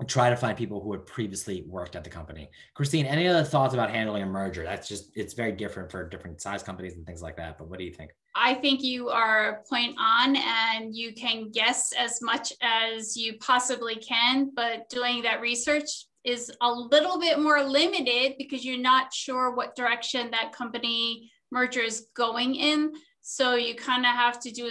try to find people who had previously worked at the company. Christine, any other thoughts about handling a merger? It's very different for different size companies and things like that. But what do you think? I think you are point on, and you can guess as much as you possibly can, but doing that research is a little bit more limited because you're not sure what direction that company merger is going in. So you kind of have to do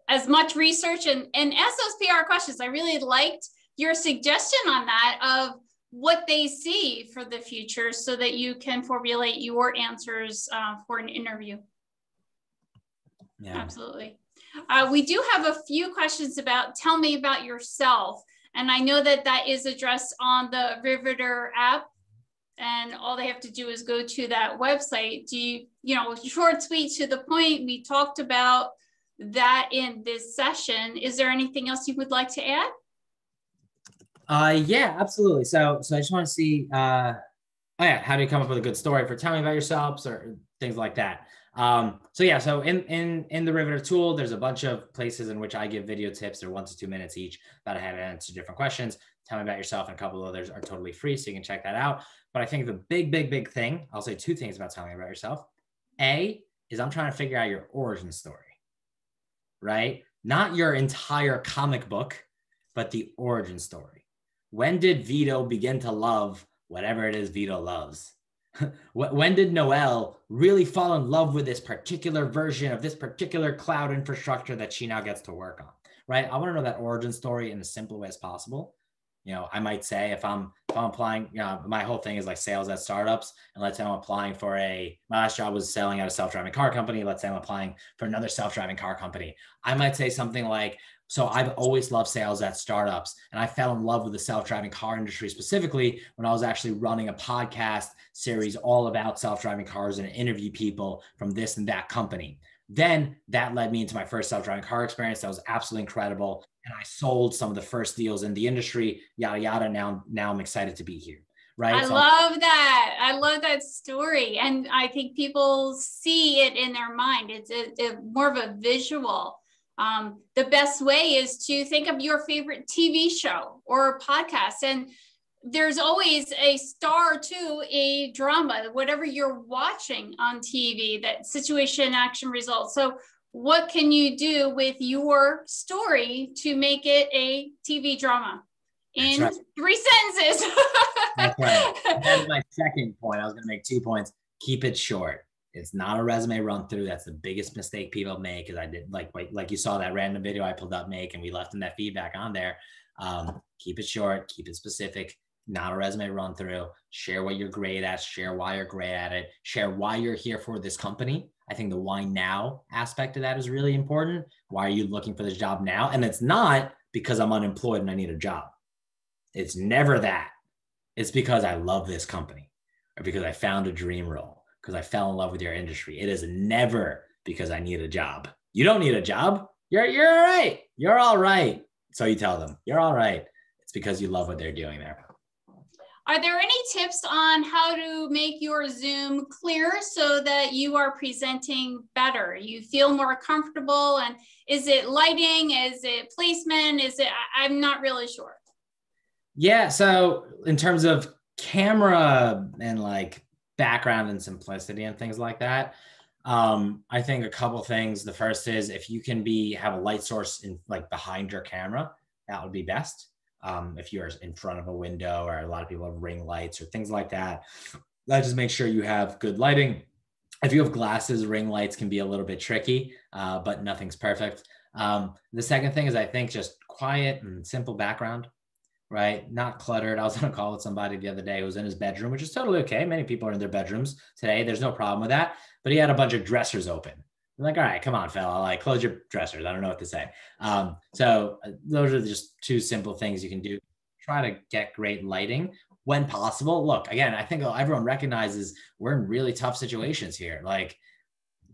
as much research and ask those PR questions. I really liked your suggestion on that of what they see for the future so that you can formulate your answers for an interview. Yeah. Absolutely. We do have a few questions about, tell me about yourself. And I know that is addressed on the Riveter app, and all they have to do is go to that website. Short, sweet, to the point. We talked about that in this session. Is there anything else you would like to add? Yeah, absolutely. So I just want to see, how do you come up with a good story for telling about yourselves or things like that? So in the Riveter tool, there's a bunch of places in which I give video tips. They're 1 to 2 minutes each about how to answer different questions. Tell me about yourself, and a couple of others are totally free, so you can check that out. But I think the big thing, I'll say 2 things about telling me about yourself. A is I'm trying to figure out your origin story, right? Not your entire comic book, but the origin story. When did Vito begin to love whatever it is Vito loves? When did Noelle really fall in love with this particular version of this particular cloud infrastructure that she now gets to work on, right? I want to know that origin story in as simple way as possible. I might say if I'm applying, my whole thing is like sales at startups. And let's say I'm applying for my last job was selling at a self-driving car company. Let's say I'm applying for another self-driving car company. I might say something like, so I've always loved sales at startups, and I fell in love with the self-driving car industry specifically when I was actually running a podcast series all about self-driving cars and interview people from this and that company. Then that led me into my first self-driving car experience. That was absolutely incredible. And I sold some of the first deals in the industry, yada, yada. Now I'm excited to be here, right? I love that. I love that story. And I think people see it in their mind. It's more of a visual. The best way is to think of your favorite TV show or podcast. And there's always a star to a drama, whatever you're watching on TV, that situation, action, result. So what can you do with your story to make it a TV drama in 3 sentences? That's right. That's my second point. I was going to make 2 points. Keep it short. It's not a resume run through. That's the biggest mistake people make. Because I did like you saw that random video I pulled up, and we left them that feedback on there. Keep it short, keep it specific, not a resume run through. Share what you're great at, share why you're great at it, share why you're here for this company. I think the why now aspect of that is really important. Why are you looking for this job now? And it's not because I'm unemployed and I need a job. It's never that. It's because I love this company, or because I found a dream role, because I fell in love with your industry. It is never because I need a job. You don't need a job. You're all right. You're all right. So you tell them you're all right. It's because you love what they're doing there. Are there any tips on how to make your Zoom clear so that you are presenting better? You feel more comfortable? And is it lighting? Is it placement? I'm not really sure. Yeah. So in terms of camera and like background and simplicity and things like that. I think a couple things. The first is if you can have a light source in like behind your camera, that would be best. If you're in front of a window, or a lot of people have ring lights or things like that, just make sure you have good lighting. If you have glasses, ring lights can be a little bit tricky, but nothing's perfect. The second thing is I think just quiet and simple background, right? Not cluttered. I was on a call with somebody the other day who was in his bedroom, which is totally okay. Many people are in their bedrooms today. There's no problem with that. But he had a bunch of dressers open. I'm like, all right, come on, fella. Like, close your dressers. I don't know what to say. So those are just two simple things you can do. Try to get great lighting when possible. Look, again, I think everyone recognizes we're in really tough situations here. Like,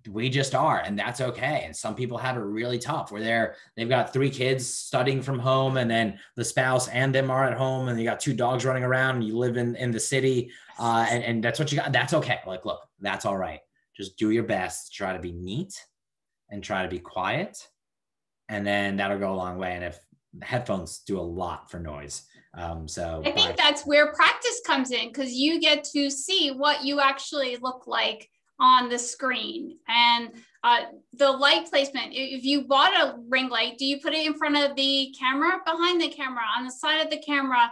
we just are, and that's okay. And some people have it really tough where they've got 3 kids studying from home, and then the spouse and them are at home, and you got 2 dogs running around, and you live in the city, and that's what you got. That's okay. Like, look, that's all right. Just do your best, try to be neat and try to be quiet, and then that'll go a long way. And if headphones do a lot for noise. So I think that's where practice comes in, because you get to see what you actually look like on the screen. And the light placement, if you bought a ring light, do you put it in front of the camera, behind the camera, on the side of the camera?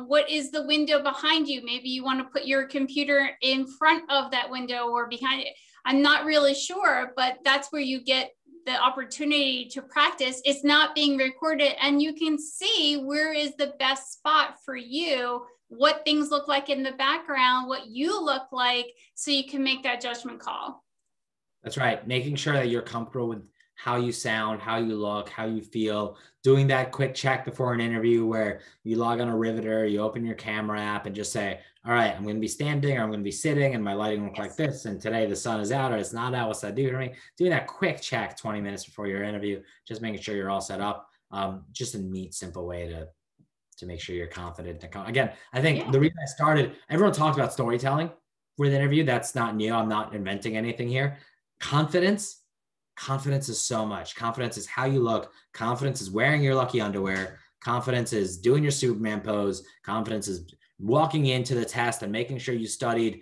What is the window behind you? Maybe you want to put your computer in front of that window or behind it. I'm not really sure, but that's where you get the opportunity to practice. It's not being recorded, and you can see where is the best spot for you, what things look like in the background, what you look like, so you can make that judgment call. That's right. Making sure that you're comfortable with how you sound, how you look, how you feel, doing that quick check before an interview where you log on a Riveter, you open your camera app and just say, all right, I'm going to be standing, or I'm going to be sitting, and my lighting will look like this. And today the sun is out, or it's not out. What's that do for me? Doing that quick check 20 minutes before your interview, just making sure you're all set up. Just a neat, simple way to make sure you're confident. Again, I think the reason I started, everyone talked about storytelling with an interview. That's not new. I'm not inventing anything here. Confidence is so much. Confidence is how you look. Confidence is wearing your lucky underwear. Confidence is doing your Superman pose. Confidence is walking into the test and making sure you studied,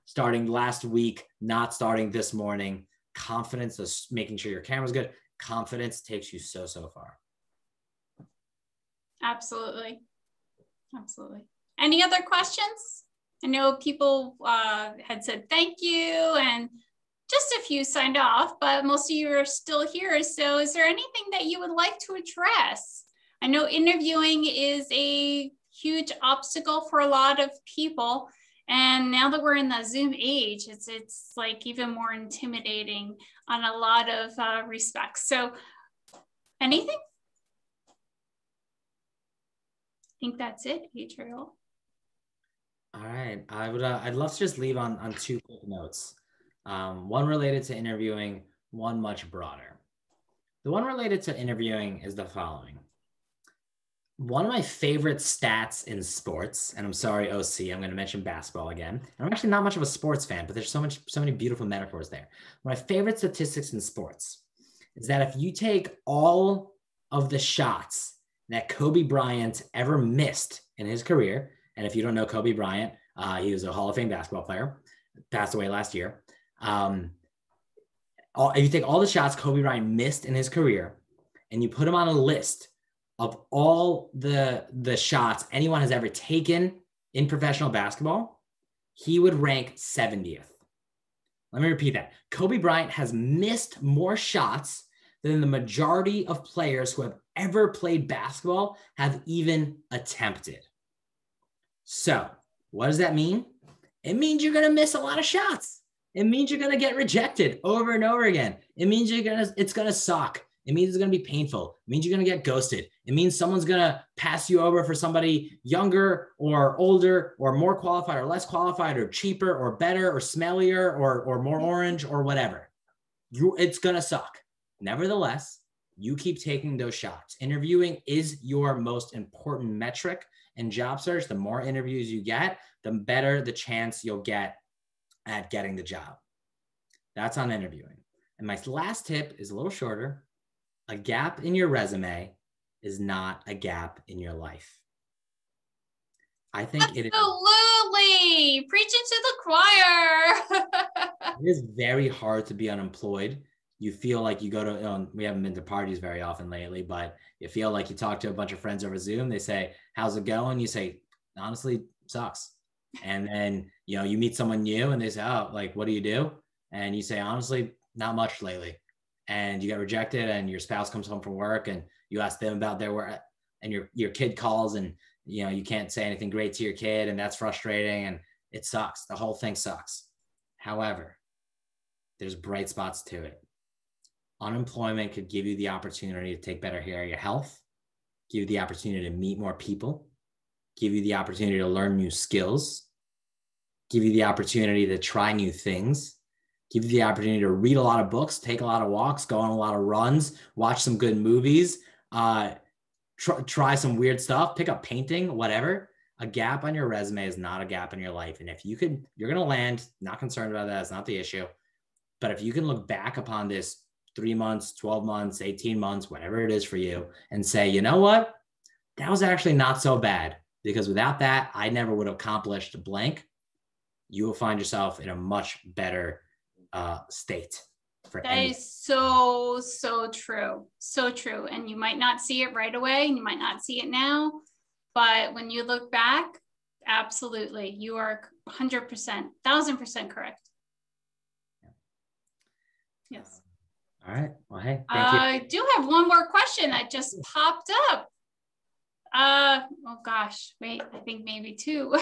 starting last week, not starting this morning. Confidence is making sure your camera's good. Confidence takes you so far. Absolutely. Any other questions? I know people had said thank you, and just a few signed off, but most of you are still here. So is there anything that you would like to address? I know interviewing is a huge obstacle for a lot of people. And now that we're in the Zoom age, it's like even more intimidating on a lot of respects. So anything? I think that's it, Adriel. All right. I'd love to just leave on 2 quick notes. One related to interviewing, one much broader. The one related to interviewing is the following. One of my favorite stats in sports, and I'm sorry, OC, I'm going to mention basketball again. I'm actually not much of a sports fan, but there's so many beautiful metaphors there. One of my favorite statistics in sports is that if you take all of the shots that Kobe Bryant ever missed in his career, and if you don't know Kobe Bryant, he was a Hall of Fame basketball player, passed away last year. If you take all the shots Kobe Bryant missed in his career and you put him on a list of all the shots anyone has ever taken in professional basketball, he would rank 70th. Let me repeat that. Kobe Bryant has missed more shots than the majority of players who have ever played basketball have even attempted. So what does that mean? It means you're going to miss a lot of shots. It means you're going to get rejected over and over again. It means it's going to suck. It means it's going to be painful. It means you're going to get ghosted. It means someone's going to pass you over for somebody younger or older or more qualified or less qualified or cheaper or better or smellier or more orange or whatever. It's going to suck. Nevertheless, you keep taking those shots. Interviewing is your most important metric in job search. The more interviews you get, the better the chance you'll get at getting the job. That's on interviewing. And my last tip is a little shorter. A gap in your resume is not a gap in your life. I think it is. Absolutely. Preaching to the choir. It is very hard to be unemployed. You feel like you go to, we haven't been to parties very often lately, but you feel like you talk to a bunch of friends over Zoom. They say, how's it going? You say, honestly, sucks. And then, you meet someone new and they say, oh, like, what do you do? And you say, honestly, not much lately. And you get rejected and your spouse comes home from work and you ask them about their work and your kid calls and, you can't say anything great to your kid and that's frustrating and it sucks. The whole thing sucks. However, there's bright spots to it. Unemployment could give you the opportunity to take better care of your health, give you the opportunity to meet more people, give you the opportunity to learn new skills, give you the opportunity to try new things, give you the opportunity to read a lot of books, take a lot of walks, go on a lot of runs, watch some good movies, try some weird stuff, pick up painting, whatever. A gap on your resume is not a gap in your life. And if you could, you're going to land, not concerned about that. It's not the issue. But if you can look back upon this 3 months, 12 months, 18 months, whatever it is for you, and say, you know what? That was actually not so bad because without that, I never would have accomplished blank. You will find yourself in a much better state. That is so true. So true. And you might not see it right away and you might not see it now, but when you look back, absolutely, you are 100%, 1000% correct. Yes. All right. Well, hey, thank you. I do have one more question that just popped up. Oh gosh, wait, I think maybe two.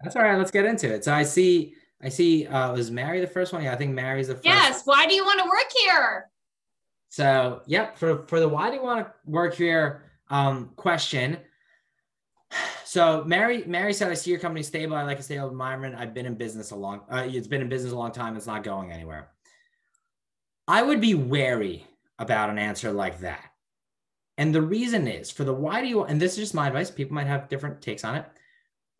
That's all right. Let's get into it. So I see, was Mary the first one? Yeah, I think Mary's the first. Yes. Why do you want to work here? So, yep, for the why do you want to work here question. So Mary said, I see your company stable. I like a stable environment. I've been in business it's been in business a long time. It's not going anywhere. I would be wary about an answer like that. And the reason is for the why do you, and this is just my advice, people might have different takes on it.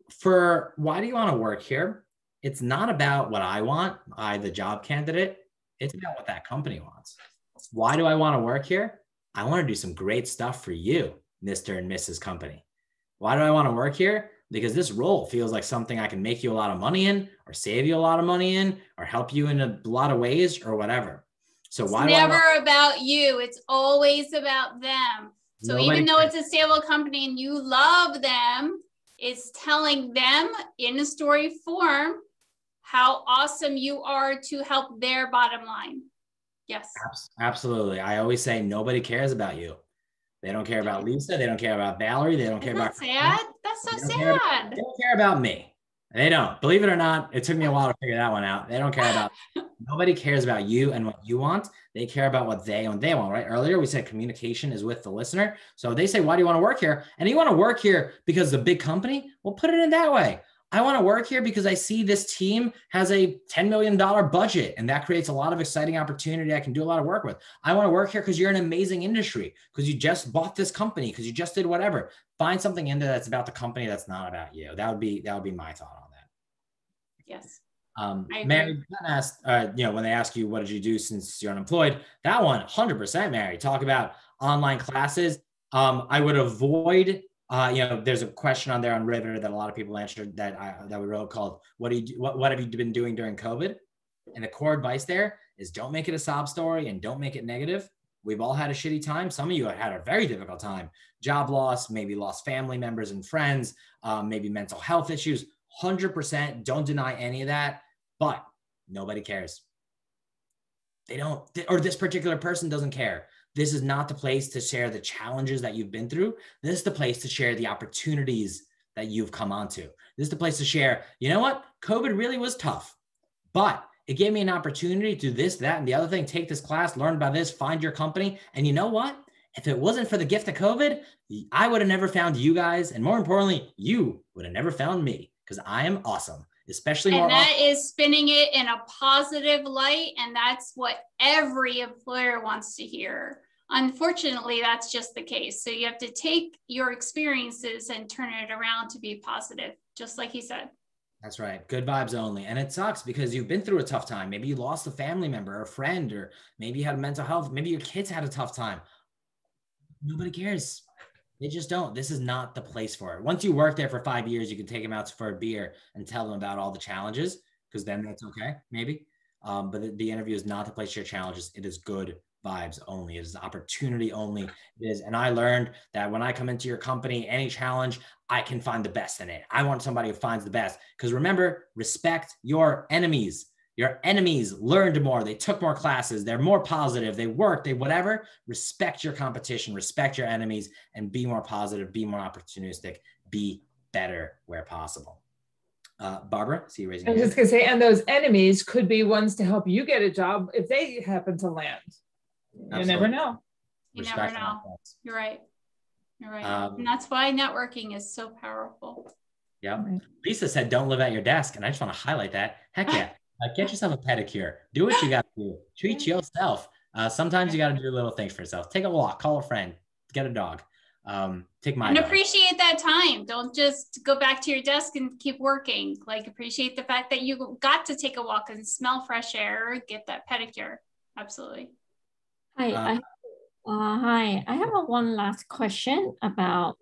For why do you want to work here? It's not about what I want, the job candidate. It's about what that company wants. Why do I want to work here? I want to do some great stuff for you, Mr. and Mrs. Company. Why do I want to work here? Because this role feels like something I can make you a lot of money in, or save you a lot of money in, or help you in a lot of ways, or whatever. So why it's never about you. It's always about them. So even though it's a stable company and you love them, it's telling them in a story form how awesome you are to help their bottom line. Yes. Absolutely. I always say nobody cares about you. They don't care about Lisa. They don't care about Valerie. They don't care about. Sad. That's so sad. They don't care about me. They don't. Believe it or not, it took me a while to figure that one out. They don't care about. Nobody cares about you and what you want. They care about what they want, right? Earlier, we said communication is with the listener. So they say, why do you want to work here? And you want to work here because the big company? Well, put it in that way. I want to work here because I see this team has a $10 million budget and that creates a lot of exciting opportunity I can do a lot of work with. I want to work here because you're an amazing industry, because you just bought this company, because you just did whatever. Find something in there that's about the company that's not about you. That would be my thought on that. Yes. Mary asked, when they ask you, what did you do since you're unemployed? That one, 100%, Mary. Talk about online classes. I would avoid, there's a question on there on Riveter that a lot of people answered that we wrote called, what have you been doing during COVID? And the core advice there is don't make it a sob story and don't make it negative. We've all had a shitty time. Some of you have had a very difficult time. Job loss, maybe lost family members and friends, maybe mental health issues. 100%. Don't deny any of that. But nobody cares. They don't, or this particular person doesn't care. This is not the place to share the challenges that you've been through. This is the place to share the opportunities that you've come onto. This is the place to share, you know what? COVID really was tough, but it gave me an opportunity to do this, that, and the other thing. Take this class, learn about this, find your company. And you know what? If it wasn't for the gift of COVID, I would have never found you guys. And more importantly, you would have never found me, because I am awesome. Especially more. And that is spinning it in a positive light. And that's what every employer wants to hear. Unfortunately, that's just the case. So you have to take your experiences and turn it around to be positive, just like he said. That's right. Good vibes only. And it sucks because you've been through a tough time. Maybe you lost a family member or a friend, or maybe you had mental health. Maybe your kids had a tough time. Nobody cares. They just don't. This is not the place for it. Once you work there for 5 years, you can take them out for a beer and tell them about all the challenges, because then that's okay, maybe. But the interview is not the place for your challenges. It is good vibes only. It is opportunity only. It is. And I learned that when I come into your company, any challenge, I can find the best in it. I want somebody who finds the best. Because remember, respect your enemies. Your enemies learned more. They took more classes. They're more positive. They work. They whatever. Respect your competition. Respect your enemies and be more positive. Be more opportunistic. Be better where possible. Barbara, see you raising your hand. I was just going to say, and those enemies could be ones to help you get a job if they happen to land. You never know. You never know. You're right. You're right. And that's why networking is so powerful. Yeah. Lisa said, don't live at your desk. And I just want to highlight that. Heck yeah. Get yourself a pedicure. Do what you got to do. Treat yourself. Sometimes you got to do little things for yourself. Take a walk, call a friend, get a dog. Take my and dog. Appreciate that time. Don't just go back to your desk and keep working. Like, appreciate the fact that you got to take a walk and smell fresh air, get that pedicure. Absolutely. Hi, hi. I have one last question about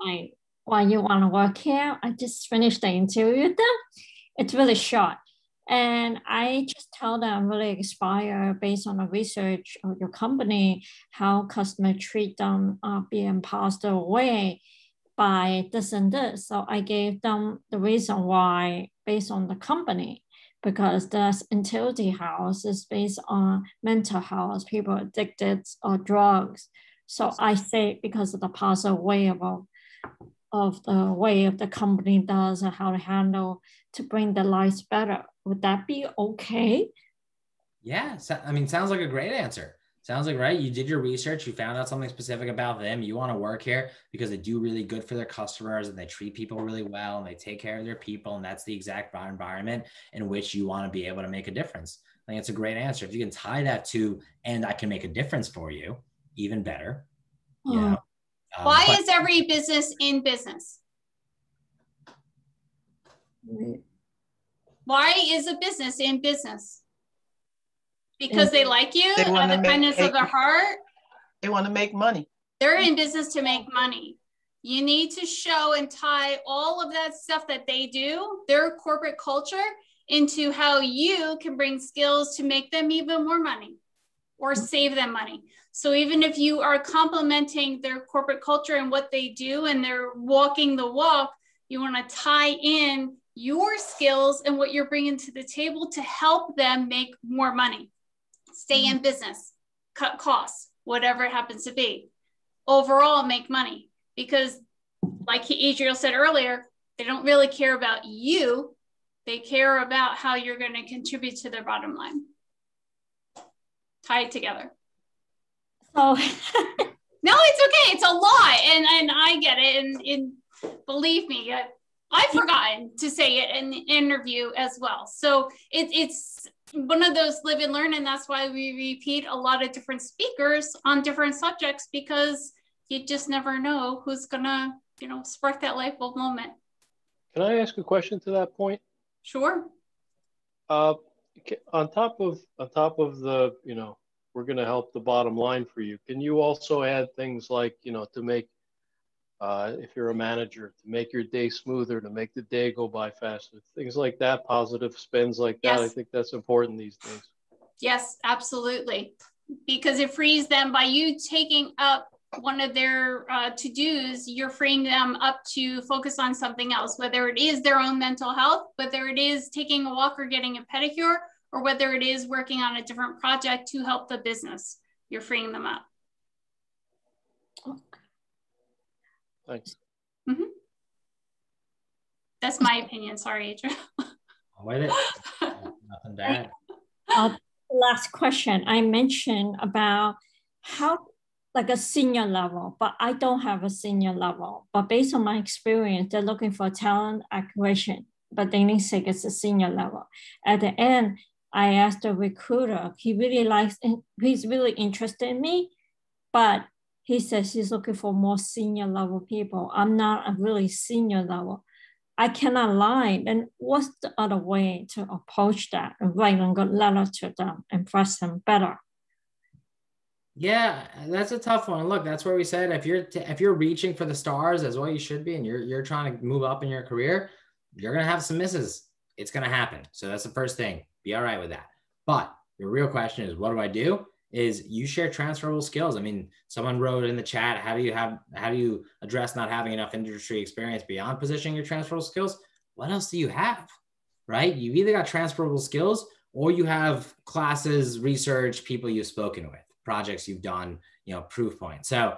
why you want to work here. I just finished the interview with them. It's really short. And I just tell them I'm really inspired based on the research of your company, how customers treat them being passed away by this and this. So I gave them the reason why based on the company, because this Untitled house is based on mental health, people addicted or drugs. So I say because of the pass away of the way of the company does and how to handle to bring their lives better. Would that be okay? Yeah, I mean, sounds like a great answer. Sounds like, right, you did your research, you found out something specific about them, you want to work here because they do really good for their customers and they treat people really well and they take care of their people, and that's the exact environment in which you want to be able to make a difference. I think it's a great answer. If you can tie that to, and I can make a difference for you, even better. Yeah. Why is every business in business? Why is a business in business? Because they like you, out of the kindness of their heart. They want to make money. They're in business to make money. You need to show and tie all of that stuff that they do, their corporate culture, into how you can bring skills to make them even more money or save them money. So even if you are complimenting their corporate culture and what they do and they're walking the walk, you want to tie in your skills and what you're bringing to the table to help them make more money, stay in business, cut costs, whatever it happens to be. Overall, make money. Because like Adriel said earlier, they don't really care about you. They care about how you're going to contribute to their bottom line. Tie it together. So no, it's okay. It's a lot. And I get it. And believe me, I've forgotten to say it in the interview as well. So it's one of those live and learn. And that's why we repeat a lot of different speakers on different subjects, because you just never know who's going to, spark that light bulb moment. Can I ask a question to that point? Sure. On top of the, we're going to help the bottom line for you. Can you also add things like, to make, if you're a manager, to make your day smoother, to make the day go by faster, things like that, positive spins like that. Yes. I think that's important these days. Yes, absolutely. Because it frees them by you taking up one of their to-dos, you're freeing them up to focus on something else, whether it is their own mental health, whether it is taking a walk or getting a pedicure, or whether it is working on a different project to help the business. You're freeing them up. Thanks. Mm-hmm. That's my opinion. Sorry, Adriel. Nothing bad. Last question. I mentioned about how like a senior level, but I don't have a senior level. But based on my experience, they're looking for talent acquisition, but they need to say it's a senior level. At the end, I asked the recruiter, he's really interested in me, but he says he's looking for more senior level people. I'm not a really senior level. I cannot lie. And what's the other way to approach that and write a good letter to them, impress them better? Yeah, that's a tough one. Look, that's where we said if you're reaching for the stars as well, you should be, and you're trying to move up in your career, you're gonna have some misses. It's gonna happen. So that's the first thing. Be all right with that. But the real question is, what do I do? Is you share transferable skills. I mean, someone wrote in the chat, how do you address not having enough industry experience beyond positioning your transferable skills? What else do you have? Right? You've either got transferable skills or you have classes, research, people you've spoken with, projects you've done, proof points. So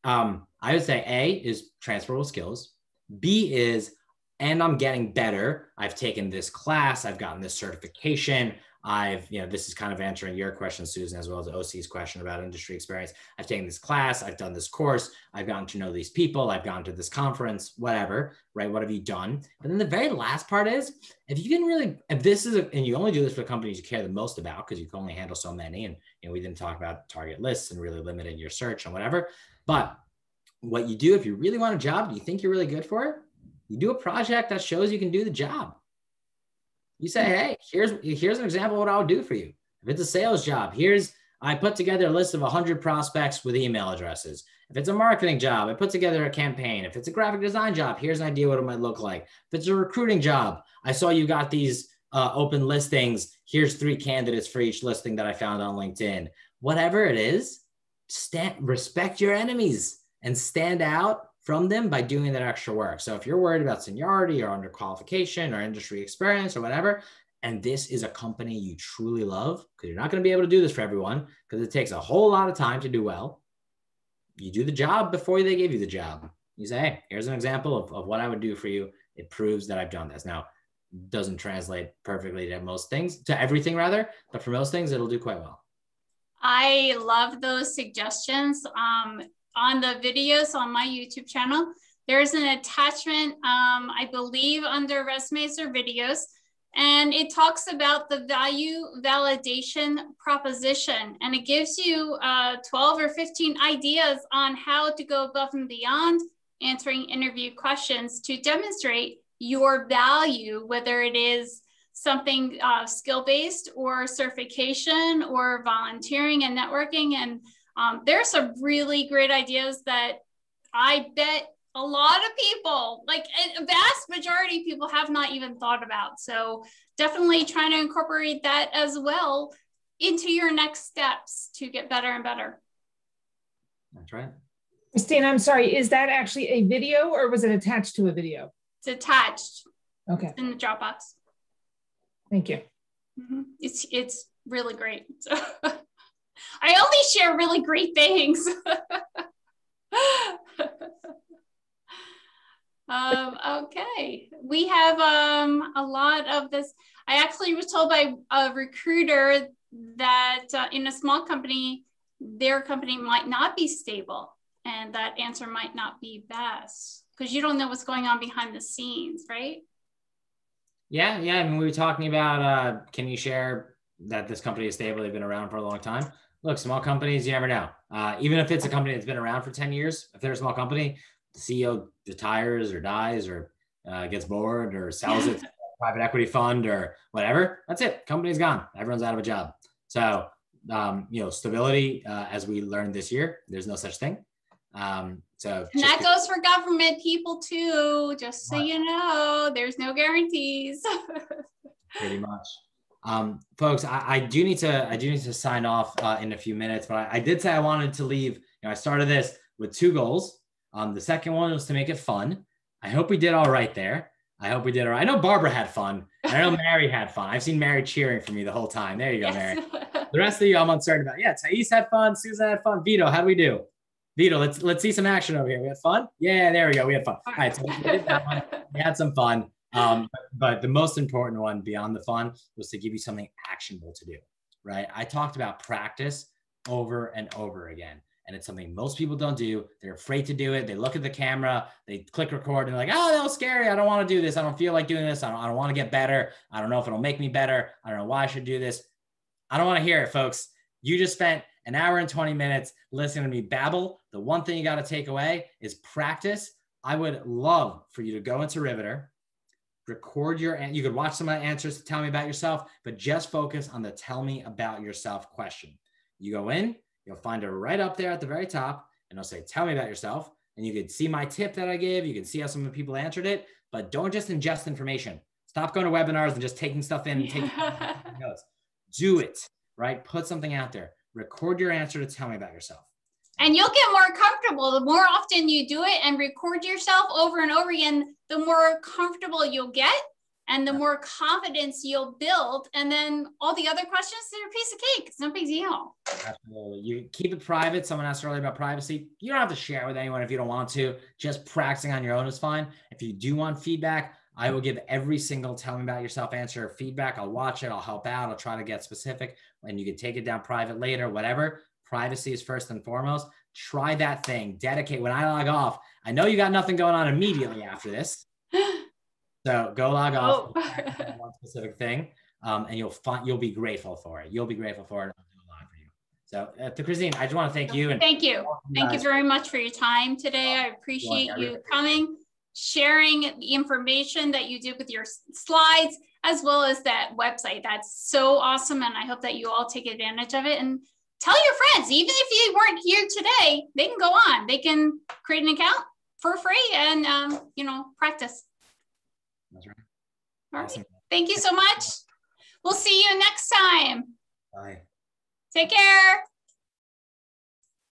I would say A is transferable skills. B is, and I'm getting better. I've taken this class. I've gotten this certification. This is kind of answering your question, Susan, as well as OC's question about industry experience. I've taken this class. I've done this course. I've gotten to know these people. I've gone to this conference, whatever, right? What have you done? But then the very last part is, if this is, and you only do this for the companies you care the most about, because you can only handle so many. And, we didn't talk about target lists and really limiting your search and whatever. But what you do, if you really want a job, do you think you're really good for it? You do a project that shows you can do the job. You say, hey, here's an example of what I'll do for you. If it's a sales job, I put together a list of 100 prospects with email addresses. If it's a marketing job, I put together a campaign. If it's a graphic design job, here's an idea what it might look like. If it's a recruiting job, I saw you got these open listings. Here's 3 candidates for each listing that I found on LinkedIn. Whatever it is, respect your enemies and stand out from them by doing that extra work. So if you're worried about seniority or underqualification or industry experience or whatever, and this is a company you truly love, because you're not going to be able to do this for everyone, because it takes a whole lot of time to do well. You do the job before they give you the job. You say, hey, here's an example of what I would do for you. It proves that I've done this. Now, it doesn't translate perfectly to everything rather, but for most things, it'll do quite well. I love those suggestions. On the videos on my YouTube channel, there's an attachment, I believe under resumes or videos, and it talks about the value validation proposition, and it gives you 12 or 15 ideas on how to go above and beyond answering interview questions to demonstrate your value, whether it is something skill-based or certification or volunteering and networking. And there's some really great ideas that I bet a lot of people, like a vast majority of people, have not even thought about. So definitely trying to incorporate that as well into your next steps to get better and better. That's right. Christine, I'm sorry, is that actually a video or was it attached to a video? It's attached. Okay. In the Dropbox. Thank you. Mm-hmm. It's really great. So I only share really great things. Okay, we have a lot of this. I actually was told by a recruiter that in a small company, their company might not be stable, and that answer might not be best because you don't know what's going on behind the scenes, right? Yeah. I mean, we were talking about, can you share that this company is stable? They've been around for a long time. Look, small companies, you never know. Even if it's a company that's been around for 10 years, if they're a small company, the CEO retires or dies or gets bored or sells it to a private equity fund or whatever, that's it. Company's gone. Everyone's out of a job. So, stability, as we learned this year, there's no such thing. And that goes for government people too, just so you know, there's no guarantees. Pretty much. Folks, I do need to sign off in a few minutes, but I did say I wanted to leave. I started this with 2 goals. The second one was to make it fun. I hope we did all right there. I hope we did all right. I know Barbara had fun. And I know Mary had fun. I've seen Mary cheering for me the whole time. There you go, Mary. The rest of you, I'm uncertain about. Yeah, Thais had fun. Susan had fun. Vito, how'd we do? Vito, let's see some action over here. We had fun? Yeah, there we go. We had fun. All right, so we did that one. We had some fun. But the most important one beyond the fun was to give you something actionable to do, right? I talked about practice over and over again. And it's something most people don't do. They're afraid to do it. They look at the camera, they click record and they're like, oh, that was scary. I don't want to do this. I don't feel like doing this. I don't want to get better. I don't know if it'll make me better. I don't know why I should do this. I don't want to hear it, folks. You just spent an hour and 20 minutes listening to me babble. The one thing you got to take away is practice. I would love for you to go into Riveter, record you could watch some of the answers to tell me about yourself, but just focus on the tell me about yourself question. You go in, You'll find it right up there at the very top, and it'll say, tell me about yourself. And you can see my tip that I gave. You can see how some of the people answered it, but don't just ingest information. Stop going to webinars and just taking stuff in and taking notes. Do it, right? Put something out there. Record your answer to tell me about yourself. And you'll get more comfortable. The more often you do it and record yourself over and over again, the more comfortable you'll get and the more confidence you'll build. And then all the other questions, they're a piece of cake. It's no big deal. Absolutely. You keep it private. Someone asked earlier about privacy. You don't have to share it with anyone if you don't want to. Just practicing on your own is fine. If you do want feedback, I will give every single tell me about yourself answer feedback. I'll watch it. I'll help out. I'll try to get specific, and you can take it down private later, whatever. Privacy is first and foremost. Try that thing. Dedicate. When I log off, I know you got nothing going on immediately after this. So go log off on one specific thing, and you'll be grateful for it. You'll be grateful for it. So to Christine, I just want to thank you. And thank you. Thank you very much for your time today. I appreciate you coming, sharing the information that you did with your slides, as well as that website. That's so awesome. And I hope that you all take advantage of it and tell your friends, even if you weren't here today, they can go on. They can create an account for free and, practice. That's right. All right. Thank you so much. We'll see you next time. Bye. Take care.